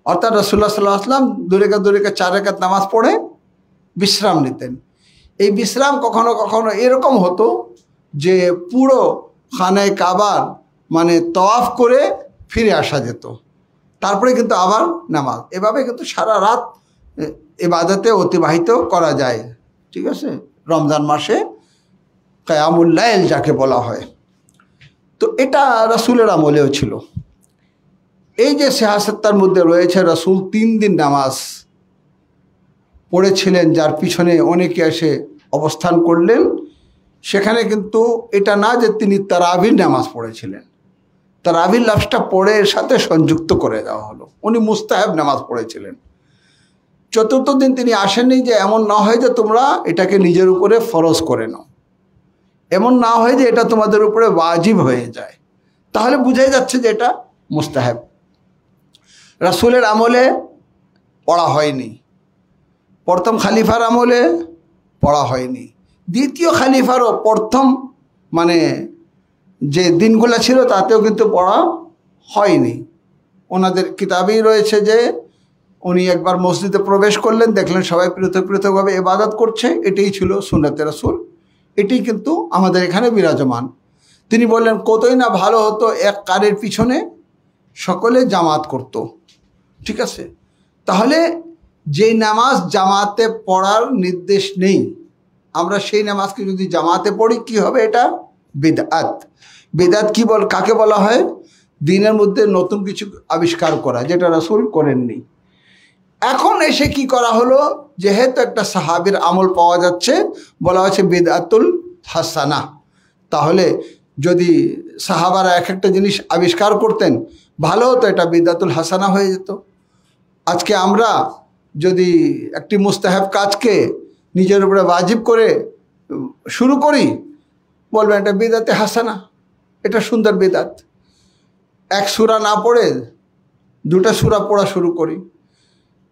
A: অর্থাৎ রাসূলুল্লাহ সাল্লাল্লাহু আলাইহি ওয়াসাল্লাম 2 রেকাত 2 রেকাত 4 রেকাত নামাজ পড়ে বিশ্রাম নিতেন। এই বিশ্রাম কখনো কখনো এরকম হতো যে পুরো খানায় কাবার মানে তওয়াফ করে ফিরে আসা যেত, তারপরে কিন্তু আবার নামাজ। এভাবে কিন্তু সারা রাত ইবাদতে অতিবাহিত করা যায়। ঠিক আছে, রমজান মাসে কিয়ামুল লাইল যাকে বলা হয়। তো এটা রাসূলের আমলেও ছিল। এই যে সিয়াসতটার মধ্যে রয়েছে, রাসূল 3 দিন নামাজ পড়েছিলেন, যার পিছনে অনেকে এসে অবস্থান করলেন। সেখানে কিন্তু এটা না যে তিনি তারাবির নামাজ পড়েছিলেন, তারাবির লাফজটা পড়ে এর সাথে সংযুক্ত করে দেওয়া হলো। উনি মুস্তাহাব নামাজ পড়েছিলেন। চতুর্থ দিন তিনি আসেননি যে এমন না হয় যে তোমরা এটাকে নিজের উপরে ফরজ করে নাও, এমন না হয় যে এটা তোমাদের উপরে ওয়াজিব হয়ে যায়, তাহলে বুঝাই যাচ্ছে যে এটা মুস্তাহাব। রাসূলের আমলে পড়া হয়নি, প্রথম খালিফার আমলে পড়া হয়নি, দ্বিতীয় খালিফারও প্রথম মানে যে দিনগুলো ছিল তাতেও কিন্তু পড়া হয়নি। ওনাদের কিতাবেই রয়েছে যে উনি একবার মসজিদে প্রবেশ করলেন, দেখলেন সবাই পৃথক পৃথকভাবে ইবাদত করছে, এটাই ছিল সুন্নতে রাসূল, এটাই কিন্তু আমাদের এখানে বিরাজমান। তিনি বললেন কতই না ভালো হতো এক কারের পিছনে সকলে জামাত করত। ঠিক আছে, তাহলে যেই নামাজ জামাতে পড়ার নির্দেশ নেই, আমরা সেই নামাজকে যদি জামাতে পড়ি কি হবে? এটা বিদআত। বিদআত কি কাকে বলা হয়? দিনের মধ্যে নতুন কিছু আবিষ্কার করা, যেটা রাসূল করেননি। এখন এসে কি করা হলো? যেহেতু একটা সাহাবীর আমল পাওয়া যাচ্ছে, বলা হচ্ছে বিদআতুল হাসানা। তাহলে যদি সাহাবারা এক একটা জিনিস আবিষ্কার করতেন ভালো হতো, এটা বিদআতুল হাসানা হয়ে যেত। আজকে আমরা যদি একটি মুস্তাহাব কাজকে নিজের উপরে ওয়াজিব করে শুরু করি, বলবেন এটা বিদআতে হাসানা, এটা সুন্দর বিদআত। এক সূরা না পড়ে 2টা সূরা পড়া শুরু করি,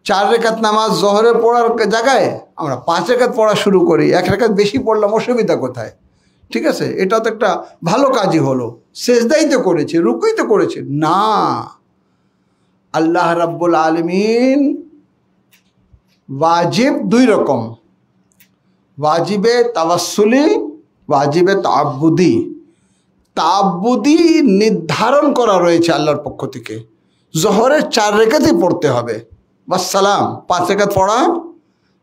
A: 4 রেকাত নামাজ জোহরে পড়ার জায়গায় আমরা 5 রেকাত পড়া শুরু করি। 1 রেকাত বেশি পড়লাম, অসুবিধা কোথায়? ঠিক আছে, এটা তো একটা ভালো কাজই হলো, সেজদাই তো করেছে, রুকুই তো করেছে না। আল্লাহ রাব্বুল আলামিন ওয়াজিব 2 রকম, ওয়াজিবে তাওয়াসসুলি, ওয়াজিবে তাআব্বুদি। তাআব্বুদি নির্ধারণ করা রয়েছে আল্লাহর পক্ষ থেকে, জোহরের 4 রেকাতই পড়তে হবে, বাস সালাম, 5 রেকাত পড়া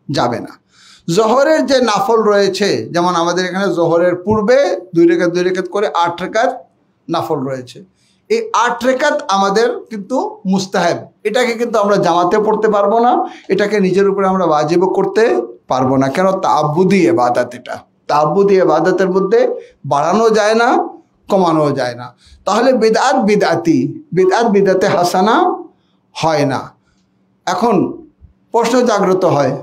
A: যাবে না। জোহরের যে নাফল রয়েছে, যেমন আমাদের এখানে জোহরের পূর্বে 2 রেকাত 2 রেকাত করে 8 রেকাত নাফল রয়েছে। এই 8 রেকাত আমাদের কিন্তু মুস্তাহাব, এটাকে কিন্তু আমরা জামাতে পড়তে পারবো না, এটাকে নিজের উপরে আমরা ওয়াজিবও করতে পারবো না। কেন? তাআব্বুদি ইবাদত। এটা তাআব্বুদি ইবাদতের মধ্যে বাড়ানো যায় না, কমানো যায় না। তাহলে বিদআত বিদআতি, বিদআত বিদআতে হাসানা হয় না। এখন প্রশ্ন জাগ্রত হয়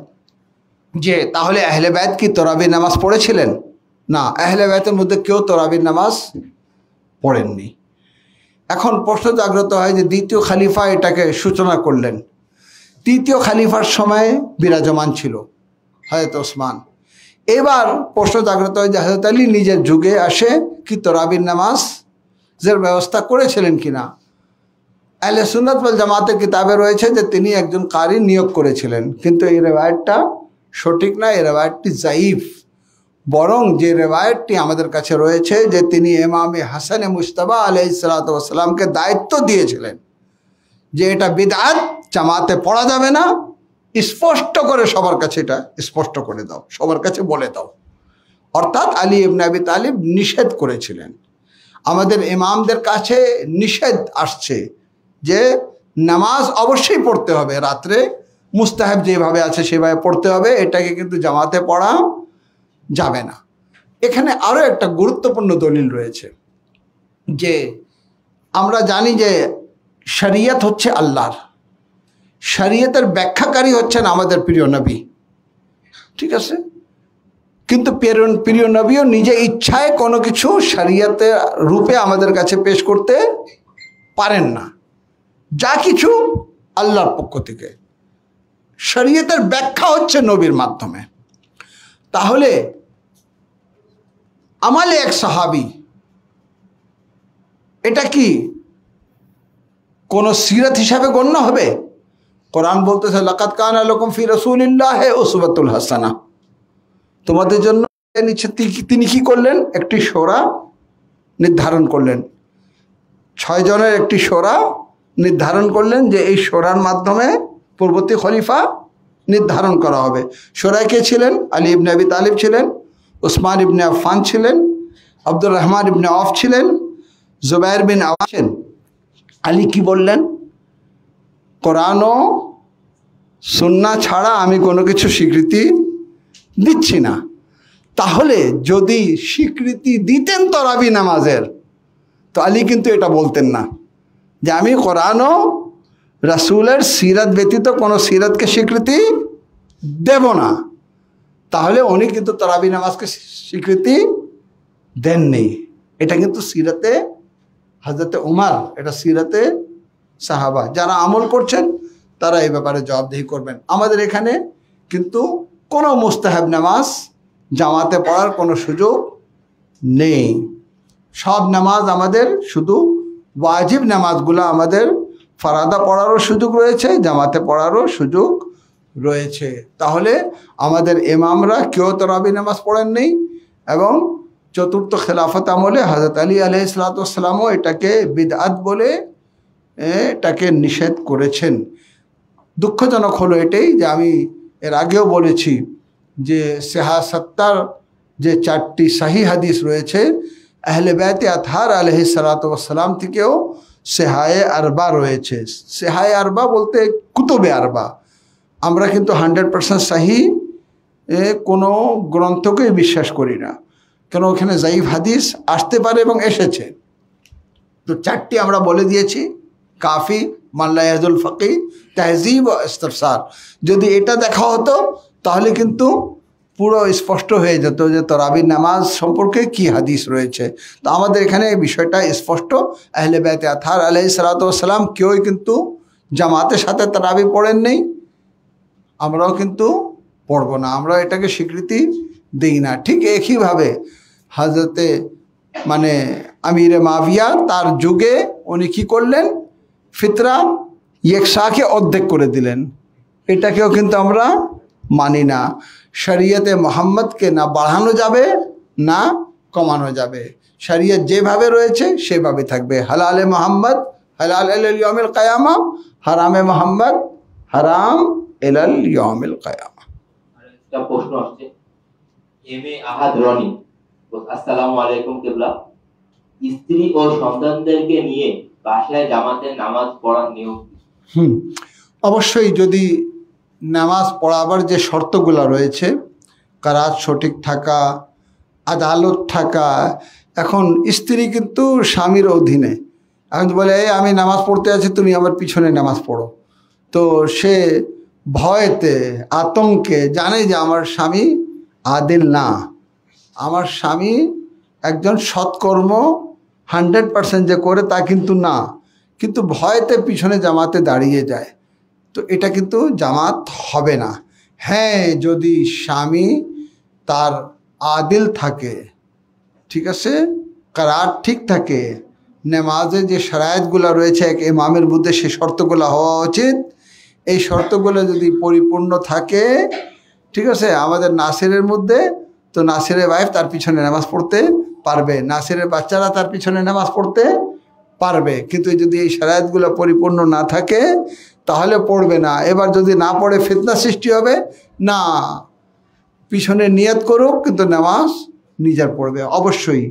A: যে তাহলে আহলে বায়ত কি তারাবির নামাজ পড়েছিলেন? না, আহলে বায়তের মধ্যে কেউ তারাবির নামাজ পড়েননি। এখন প্রশ্ন জাগ্রত হয় যে দ্বিতীয় খলিফা এটাকে সূচনা করলেন, তৃতীয় খলিফার সময়ে বিরাজমান ছিল হযরত ওসমান। এবার প্রশ্ন জাগ্রত হয় যে হযরত আলী নিজের যুগে আসে কি তারাবির নামাজের ব্যবস্থা করেছিলেন কিনা? আহলে সুন্নাত ওয়াল জামাতের কিতাবে রয়েছে যে তিনি একজন কারি নিয়োগ করেছিলেন, কিন্তু এই রেওয়ায়তটা সঠিক না, এই রেওয়ায়তটি জাইফ। বরং যে রেওয়ায়তটি আমাদের কাছে রয়েছে যে তিনি ইমামে হাসানে মুজতবা আলাইহিস সালাতু ওয়াস সালামকে দায়িত্ব দিয়েছিলেন যে এটা বিদআত, জামাতে পড়া যাবে না, স্পষ্ট করে সবার কাছে এটা স্পষ্ট করে দাও, সবার কাছে বলে দাও। অর্থাৎ আলী ইবনে আবি তালিব নিষেধ করেছিলেন। আমাদের ইমামদের কাছে নিষেধ আসছে যে নামাজ অবশ্যই পড়তে হবে, রাত্রে মুস্তাহাব যেভাবে আছে সেভাবে পড়তে হবে, এটাকে কিন্তু জামাতে পড়া যাবে না। এখানে আরও একটা গুরুত্বপূর্ণ দলিল রয়েছে যে আমরা জানি যে শরীয়ত হচ্ছে আল্লাহর, শরীয়তের ব্যাখ্যাকারী হচ্ছেন আমাদের প্রিয় নবী, ঠিক আছে? কিন্তু প্রিয় নবীও নিজে ইচ্ছায় কোনো কিছু শরীয়তের রূপে আমাদের কাছে পেশ করতে পারেন না, যা কিছু আল্লাহর পক্ষ থেকে। শরীয়তের ব্যাখ্যা হচ্ছে নবীর মাধ্যমে। তাহলে আমালে এক সাহাবী, এটা কি কোন সিরাত হিসাবে গণ্য হবে? কোরআন বলতেছে লাকাদ কানা লাকুম ফি রাসূলিল্লাহি উসওয়াতুল হাসানা, তোমাদের জন্য তিনি কি করলেন? একটি শোরা নির্ধারণ করলেন, 6 জনের একটি শোরা নির্ধারণ করলেন যে এই শোরার মাধ্যমে পরবর্তী খলিফা নির্ধারণ করা হবে। শোরায় কে ছিলেন? আলী ইবনে আবি তালিব ছিলেন, উসমান ইবনে আফফান ছিলেন, আব্দুর রহমান ইবনে আওফ ছিলেন, জুবাইর বিন আওয়াম ছিলেন। আলী কি বললেন? কোরআন ও সুন্নাহ ছাড়া আমি কোনো কিছু স্বীকৃতি দিচ্ছি না। তাহলে যদি স্বীকৃতি দিতেন তারাবি নামাজের, তো আলী কিন্তু এটা বলতেন না যে আমি কোরআন ও রাসূলের সিরাত ব্যতীত কোনো সিরাতকে স্বীকৃতি দেব না। তাহলে উনি কিন্তু তারাবি নামাজকে স্বীকৃতি দেননি। এটা কিন্তু সিরাতে হযরতে উমর, এটা সিরাতে সাহাবা। যারা আমল করছেন তারা এই ব্যাপারে জবাবদিহি করবেন। আমাদের এখানে কিন্তু কোনো মুস্তাহাব নামাজ জামাতে পড়ার কোনো সুযোগ নেই। সব নামাজ আমাদের, শুধু ওয়াজিব নামাজগুলো আমাদের ফারাদা পড়ারও সুযোগ রয়েছে, জামাতে পড়ারও সুযোগ রয়েছে। তাহলে আমাদের ইমামরা কেউ তারাবি নামাজ পড়েন নেই, এবং চতুর্থ খেলাফত আমলে হযরত আলী আলাইহিস সালাতু ওয়াস সালামও এটাকে বিদআত বলে এটাকে নিষেধ করেছেন। দুঃখজনক হলো এটাই যে আমি এর আগেও বলেছি যে ৭৭ যে 4টি সহি হাদিস রয়েছে আহলে বাইতে আতহার আলাইহিস সালাতু ওয়াস সালাম থেকেও সেহায়ে আরবা রয়েছে। সেহায়ে আরবা বলতে কুতুবে আরবা। আমরা কিন্তু 100% সহি কোনো গ্রন্থকেই বিশ্বাস করি না, কেন ওখানে জাইফ হাদিস আসতে পারে এবং এসেছে। তো 4টি আমরা বলে দিয়েছি, কাফি, মাল্লা ইয়াজুল ফাকি, তাহজিব ও ইস্তিফসার। যদি এটা দেখা হতো তাহলে কিন্তু পুরো স্পষ্ট হয়ে যেত যে তারাবির নামাজ সম্পর্কে কি হাদিস রয়েছে। তো আমাদের এখানে এই বিষয়টা স্পষ্ট। আহলে বাইতে আতহার আলাইহিস সালাতু ওয়াস সালাম কেউই কিন্তু জামাতের সাথে তারাবি পড়েন নেই, আমরাও কিন্তু পড়ব না, আমরা এটাকে স্বীকৃতি দিই না। ঠিক একইভাবে হযরতে আমিরে মাবিয়া তার যুগে উনি কী করলেন? ফিতরা ইয়েকশাকে অর্ধেক করে দিলেন। এটাকেও কিন্তু আমরা মানি না। শরীয়তে মোহাম্মদকে না বাড়ানো যাবে না কমানো যাবে, শরীয়ত যেভাবে রয়েছে সেভাবে থাকবে। হালালে মোহাম্মদ হালাল ইলাল ইয়াউমিল কিয়ামা, হারামে মোহাম্মদ হারাম ইলাল ইয়াউমিল কিয়ামা।
C: একটা প্রশ্ন আসছে, এমএ আহাদ রনি, আসসালামু আলাইকুম কিবলা, স্ত্রী ও সন্তানদেরকে নিয়ে বাসায় জামাতের নামাজ পড়ার নিয়ম?
A: অবশ্যই যদি নামাজ পড়াবার যে শর্তগুলো রয়েছে, কারাত সঠিক থাকা, আদালত থাকা। এখন স্ত্রী কিন্তু স্বামীর অধীনে, এখন বলে আমি নামাজ পড়তে আছি, তুমি আমার পিছনে নামাজ পড়ো। তো সে ভয়েতে আতঙ্কে জানে যে আমার স্বামী আদিল না, আমার স্বামী একজন সৎকর্ম 100% যে করে তা কিন্তু না, কিন্তু ভয়েতে পিছনে জামাতে দাঁড়িয়ে যায়। তো এটা কিন্তু জামাত হবে না। হ্যাঁ, যদি স্বামী তার আদিল থাকে, ঠিক আছে, কারার ঠিক থাকে, নামাজে যে শরায়াতগুলো রয়েছে এক ইমামের মধ্যে সে শর্তগুলো হওয়া উচিত। এই শর্তগুলো যদি পরিপূর্ণ থাকে, ঠিক আছে, আমাদের নাসিরের মধ্যে, তো নাসিরের ওয়াইফ তার পিছনে নামাজ পড়তে পারবে, নাসিরের বাচ্চারা তার পিছনে নামাজ পড়তে পারবে। কিন্তু যদি এই শরায়াতগুলো পরিপূর্ণ না থাকে তাহলে পড়বে না। এবার যদি না পড়ে ফিতনা সৃষ্টি হবে, না পিছনে নিয়ত করুক কিন্তু নামাজ নিজের পড়বে। অবশ্যই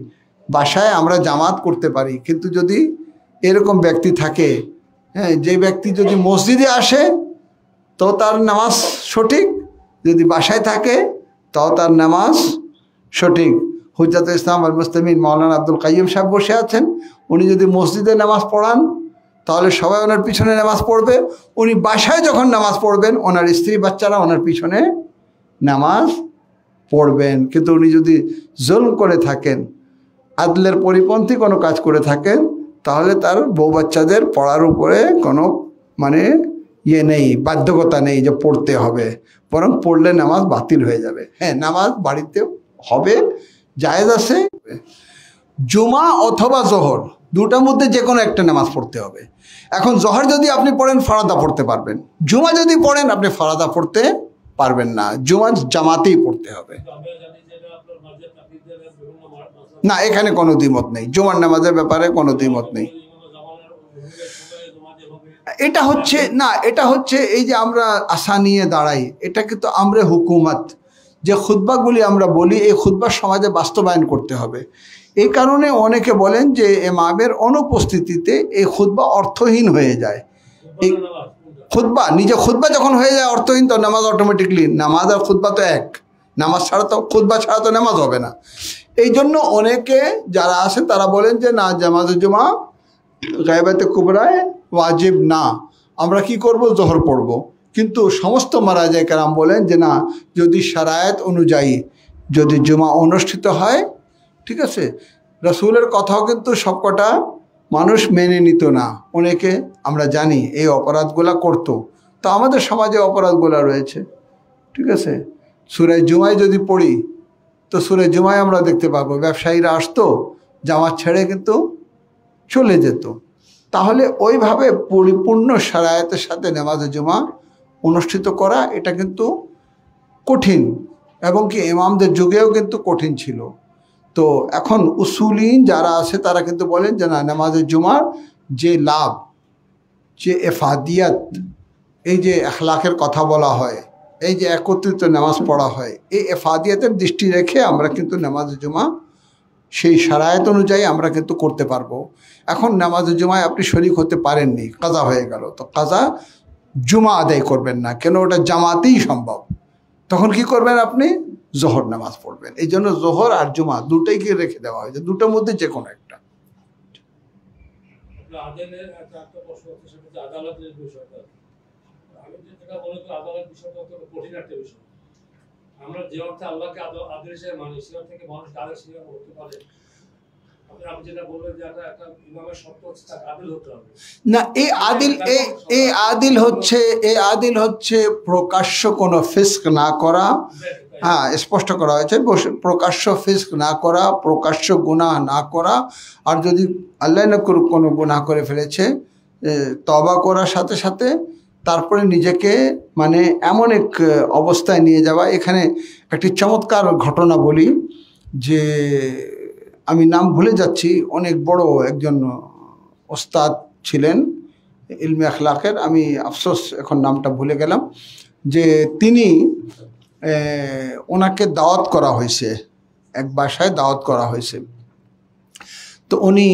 A: বাসায় আমরা জামাত করতে পারি, কিন্তু যদি এরকম ব্যক্তি থাকে, হ্যাঁ, যে ব্যক্তি যদি মসজিদে আসে তো তার নামাজ সঠিক, যদি বাসায় থাকে তাও তার নামাজ সঠিক। হুজ্জাতুল ইসলাম আল মুসলিমিন মাওলানা আব্দুল কাইয়ুম সাহেব বসে আছেন, উনি যদি মসজিদে নামাজ পড়ান তাহলে সবাই ওনার পিছনে নামাজ পড়বে। উনি বাসায় যখন নামাজ পড়বেন ওনার স্ত্রী বাচ্চারা ওনার পিছনে নামাজ পড়বেন। কিন্তু উনি যদি জুলম করে থাকেন, আদলের পরিপন্থী কোনো কাজ করে থাকেন, তাহলে তার বউ বাচ্চাদের পড়ার উপরে কোনো মানে নেই, বাধ্যকতা নেই যে পড়তে হবে, বরং পড়লে নামাজ বাতিল হয়ে যাবে। হ্যাঁ, নামাজ বাড়িতে হবে, জায়েজ আছে। জুমা অথবা জোহর দুটার মধ্যে যে কোনো একটা নামাজ পড়তে হবে। এখন জোহর যদি আপনি পড়েন ফারাদা পড়তে পারবেন, জুমা যদি পড়েন আপনি ফারাদা পড়তে পারবেন না, জুমা জামাতেই পড়তে হবে। না, এখানে কোনো দ্বিমত নেই, জুমার নামাজের ব্যাপারে কোনো দ্বিমত নেই। এটা হচ্ছে না, এটা হচ্ছে এই যে আমরা আশা নিয়ে দাঁড়াই, এটা কিন্তু আমরা হুকুমত যে খুতবাগুলি আমরা বলি, এই খুতবা সমাজে বাস্তবায়ন করতে হবে। এই কারণে অনেকে বলেন যে ইমামের অনুপস্থিতিতে এই খুতবা অর্থহীন হয়ে যায়। এই খুতবা, নিজে খুতবা যখন হয়ে যায় অর্থহীন, তো নামাজ অটোমেটিকলি, নামাজ আর খুতবা তো এক, নামাজ ছাড়া তো, খুতবা ছাড়া তো নামাজ হবে না। এই জন্য অনেকে যারা আছেন তারা বলেন যে না, জামাতে জুমা গায়বাতে কুবরায় ওয়াজিব না, আমরা কি করব, জোহর পড়ব। কিন্তু সমস্ত মারাজায়ে কেরাম বলেন যে না, যদি শারায়াত অনুযায়ী যদি জুমা অনুষ্ঠিত হয়, ঠিক আছে, রাসূলের কথাও কিন্তু সবকটা মানুষ মেনে নিত না। অনেকে আমরা জানি এই অপরাধগুলা করতো, তো আমাদের সমাজে অপরাধগুলা রয়েছে, ঠিক আছে। সূরা জুমায় যদি পড়ি তো সূরা জুমায় আমরা দেখতে পাবো ব্যবসায়ীরা আসতো, জামাত ছেড়ে কিন্তু চলে যেত। তাহলে ওইভাবে পরিপূর্ণ শারায়াতের সাথে নামাজে জুমা অনুষ্ঠিত করা এটা কিন্তু কঠিন, এবং কি ইমামদের যুগেও কিন্তু কঠিন ছিল। তো এখন উসুলিন যারা আছে তারা কিন্তু বলেন যে না, নামাজে জুমার যে লাভ, যে এফাদিয়াত, এই যে আখলাকের কথা বলা হয়, এই যে একত্রিত নামাজ পড়া হয়, এই এফাদিয়াতের দৃষ্টি রেখে আমরা কিন্তু নামাজে জুমা সেই শারায়াত অনুযায়ী আমরা কিন্তু করতে পারবো। এখন নামাজে জুমায় আপনি শরীক হতে পারেননি, কাজা হয়ে গেল, তো কাজা জুমা আদায় করবেন না, কেন ওটা জামাতেই সম্ভব। তখন কি করবেন, আপনি জোহর নামাজ পড়বেন। এই জন্য জোহর আর জুমা দুটোইকে রেখে দেওয়া হয়েছে, দুটোর মধ্যে যে কোনো একটা।
D: আমরা যে অর্থে আল্লাহকে আদেশ হিসেবে মানি, সে অর্থে থেকে মানুষ আদেশ হিসেবে হতে পারে। আপনি যেটা বললেন যে একটা ইমামের শর্ত হচ্ছে তার আদিল হতে হবে
A: না, এই আদিল হচ্ছে প্রকাশ্য কোনো ফিস্ক না করা। হ্যাঁ, স্পষ্ট করা হয়েছে প্রকাশ্য ফিস্ক না করা, প্রকাশ্য গুনাহ না করা। আর যদি আল্লাহ না করুক কোনো গুনাহ করে ফেলেছে, তওবা করার সাথে সাথে তারপরে নিজেকে মানে এমন এক অবস্থায় নিয়ে যাওয়া। এখানে একটি চমৎকার ঘটনা বলি, যে আমি নাম ভুলে যাচ্ছি, অনেক বড় একজন ওস্তাদ ছিলেন ইলমে আখলাকের, আমি আফসোস এখন নামটা ভুলে গেলাম, যে তিনি ওনাকে দাওয়াত করা হয়েছে, এক বাসায় দাওয়াত করা হয়েছে। তো উনি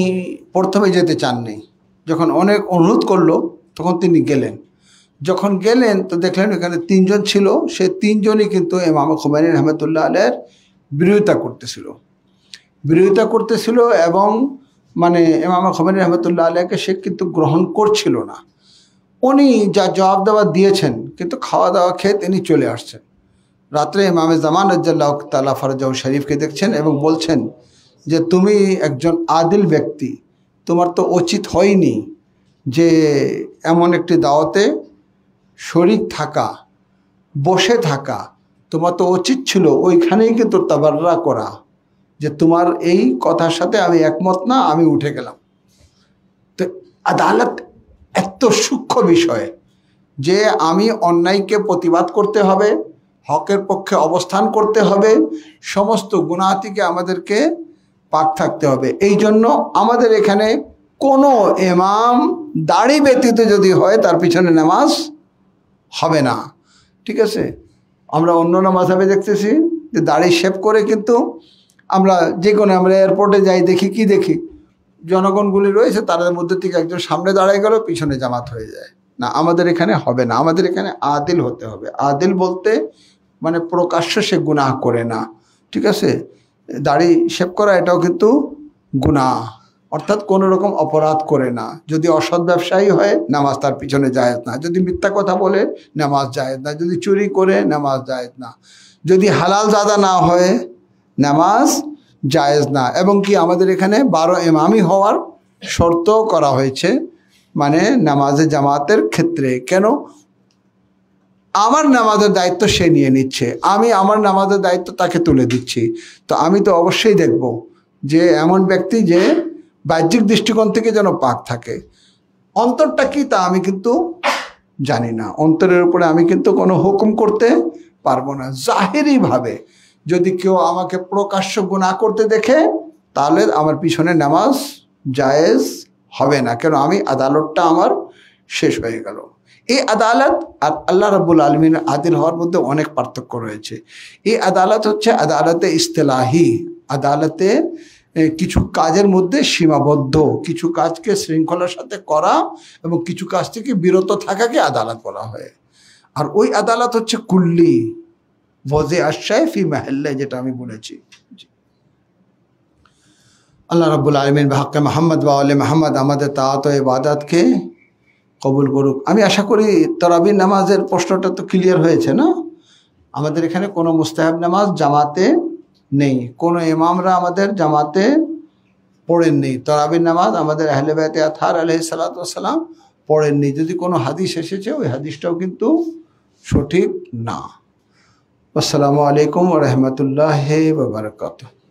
A: প্রথমে যেতে চাননি, যখন অনেক অনুরোধ করলো তখন তিনি গেলেন। যখন গেলেন তো দেখলেন এখানে তিনজন ছিল, সে তিনজনই কিন্তু ইমাম খুমাইনি রহমতুল্লাহ আলাইহির বিরোধিতা করতেছিল এবং মানে ইমাম খুমাইনি রহমতুল্লাহ আলাইহিকে সে কিন্তু গ্রহণ করছিল না। উনি যা জবাব দেওয়া দিয়েছেন, কিন্তু খাওয়া দাওয়া খেয়ে তিনি চলে আসছেন। রাত্রে ইমামে জামান রাদিয়াল্লাহু তাআলা ফরজাহু শরীফকে দেখছেন এবং বলছেন যে তুমি একজন আদিল ব্যক্তি, তোমার তো উচিত হয়নি যে এমন একটি দাওয়াতে শরীক থাকা, বসে থাকা, তোমার তো উচিত ছিল ওইখানেই কিন্তু তাবাররা করা, যে তোমার এই কথার সাথে আমি একমত না, আমি উঠে গেলাম। আদালত এত সূক্ষ্ম বিষয় যে আমি অন্যায়কে প্রতিবাদ করতে হবে, হকের পক্ষে অবস্থান করতে হবে, সমস্ত গুনাহ থেকে আমাদেরকে পাক থাকতে হবে। এই জন্য আমাদের এখানে কোনো ইমাম দাড়ি ব্যতীত যদি হয় তার পিছনে নামাজ হবে না, ঠিক আছে। আমরা অন্য মাযহাবে দেখতেছি যে দাড়ি শেভ করে কিন্তু আমরা যে কোনো আমরা এয়ারপোর্টে যাই দেখি কি দেখি জনগণগুলি রয়েছে তাদের মধ্যে থেকে একজন সামনে দাঁড়ায় গেল পিছনে জামাত হয়ে যায়। না, আমাদের এখানে হবে না, আমাদের এখানে আদিল হতে হবে। আদিল বলতে মানে প্রকাশ্য সে গুনাহ করে না, ঠিক আছে। দাড়ি শেভ করা এটাও কিন্তু গুনাহ, অর্থাৎ কোনো রকম অপরাধ করে না। যদি অসৎ ব্যবসায়ী হয় নামাজ তার পিছনে জায়েজ না, যদি মিথ্যা কথা বলে নামাজ জায়েজ না, যদি চুরি করে নামাজ জায়েজ না, যদি হালাল জাদা না হয় নামাজ জায়েজ না। এবং কি আমাদের এখানে 12 ইমামই হওয়ার শর্ত করা হয়েছে, মানে নামাজে জামাতের ক্ষেত্রে। কেন? আমার নামাজের দায়িত্ব সে নিয়ে নিচ্ছে, আমি আমার নামাজের দায়িত্ব তাকে তুলে দিচ্ছি। তো আমি তো অবশ্যই দেখব যে এমন ব্যক্তি যে বাহ্যিক দৃষ্টিকোণ থেকে যেন পাক থাকে। অন্তরটা কি তা আমি কিন্তু জানি না, অন্তরের উপরে আমি কিন্তু কোনো হুকুম করতে পারবো না। জাহেরিভাবে যদি কেউ আমাকে প্রকাশ্য গুনাহ করতে দেখে তাহলে আমার পিছনে নামাজ জায়েজ হবে না, কেন আমি আদালতটা আমার শেষ হয়ে গেল। এই আদালত আর আল্লাহ রাব্বুল আলামিনের আদিল হওয়ার মধ্যে অনেক পার্থক্য রয়েছে। এই আদালত হচ্ছে আদালতে ইস্তেলাহি, আদালতে কিছু কাজের মধ্যে সীমাবদ্ধ, কিছু কাজকে শৃঙ্খলার সাথে করা এবং কিছু কাজ থেকে বিরত থাকাকে আদালত বলা হয়। আর ওই আদালত হচ্ছে কুল্লি ওয়াজে আশায় ফি মাহাল্লা, যেটা আমি বলেছি। আল্লাহ রাব্বুল আলামিন বিহাক্কে মুহাম্মদ ওয়া আলি মুহাম্মদ আমাদের তাআত ও ইবাদতকে কবুল করুক। আমি আশা করি তারাবির নামাজের প্রশ্নটা তো ক্লিয়ার হয়েছে না? আমাদের এখানে কোনো মুস্তাহাব নামাজ জামাতে নেই, কোনো ইমামরা আমাদের জামাতে পড়েননি। তারাবির নামাজ আমাদের আহলে বাইতে আতহার আলাইহিস সালাতু ওয়াস সালাম পড়েননি। যদি কোনো হাদিস এসেছে ওই হাদিসটাও কিন্তু সঠিক না। আসসালামু আলাইকুম ওয়া রাহমাতুল্লাহি ওয়া বারাকাতুহু।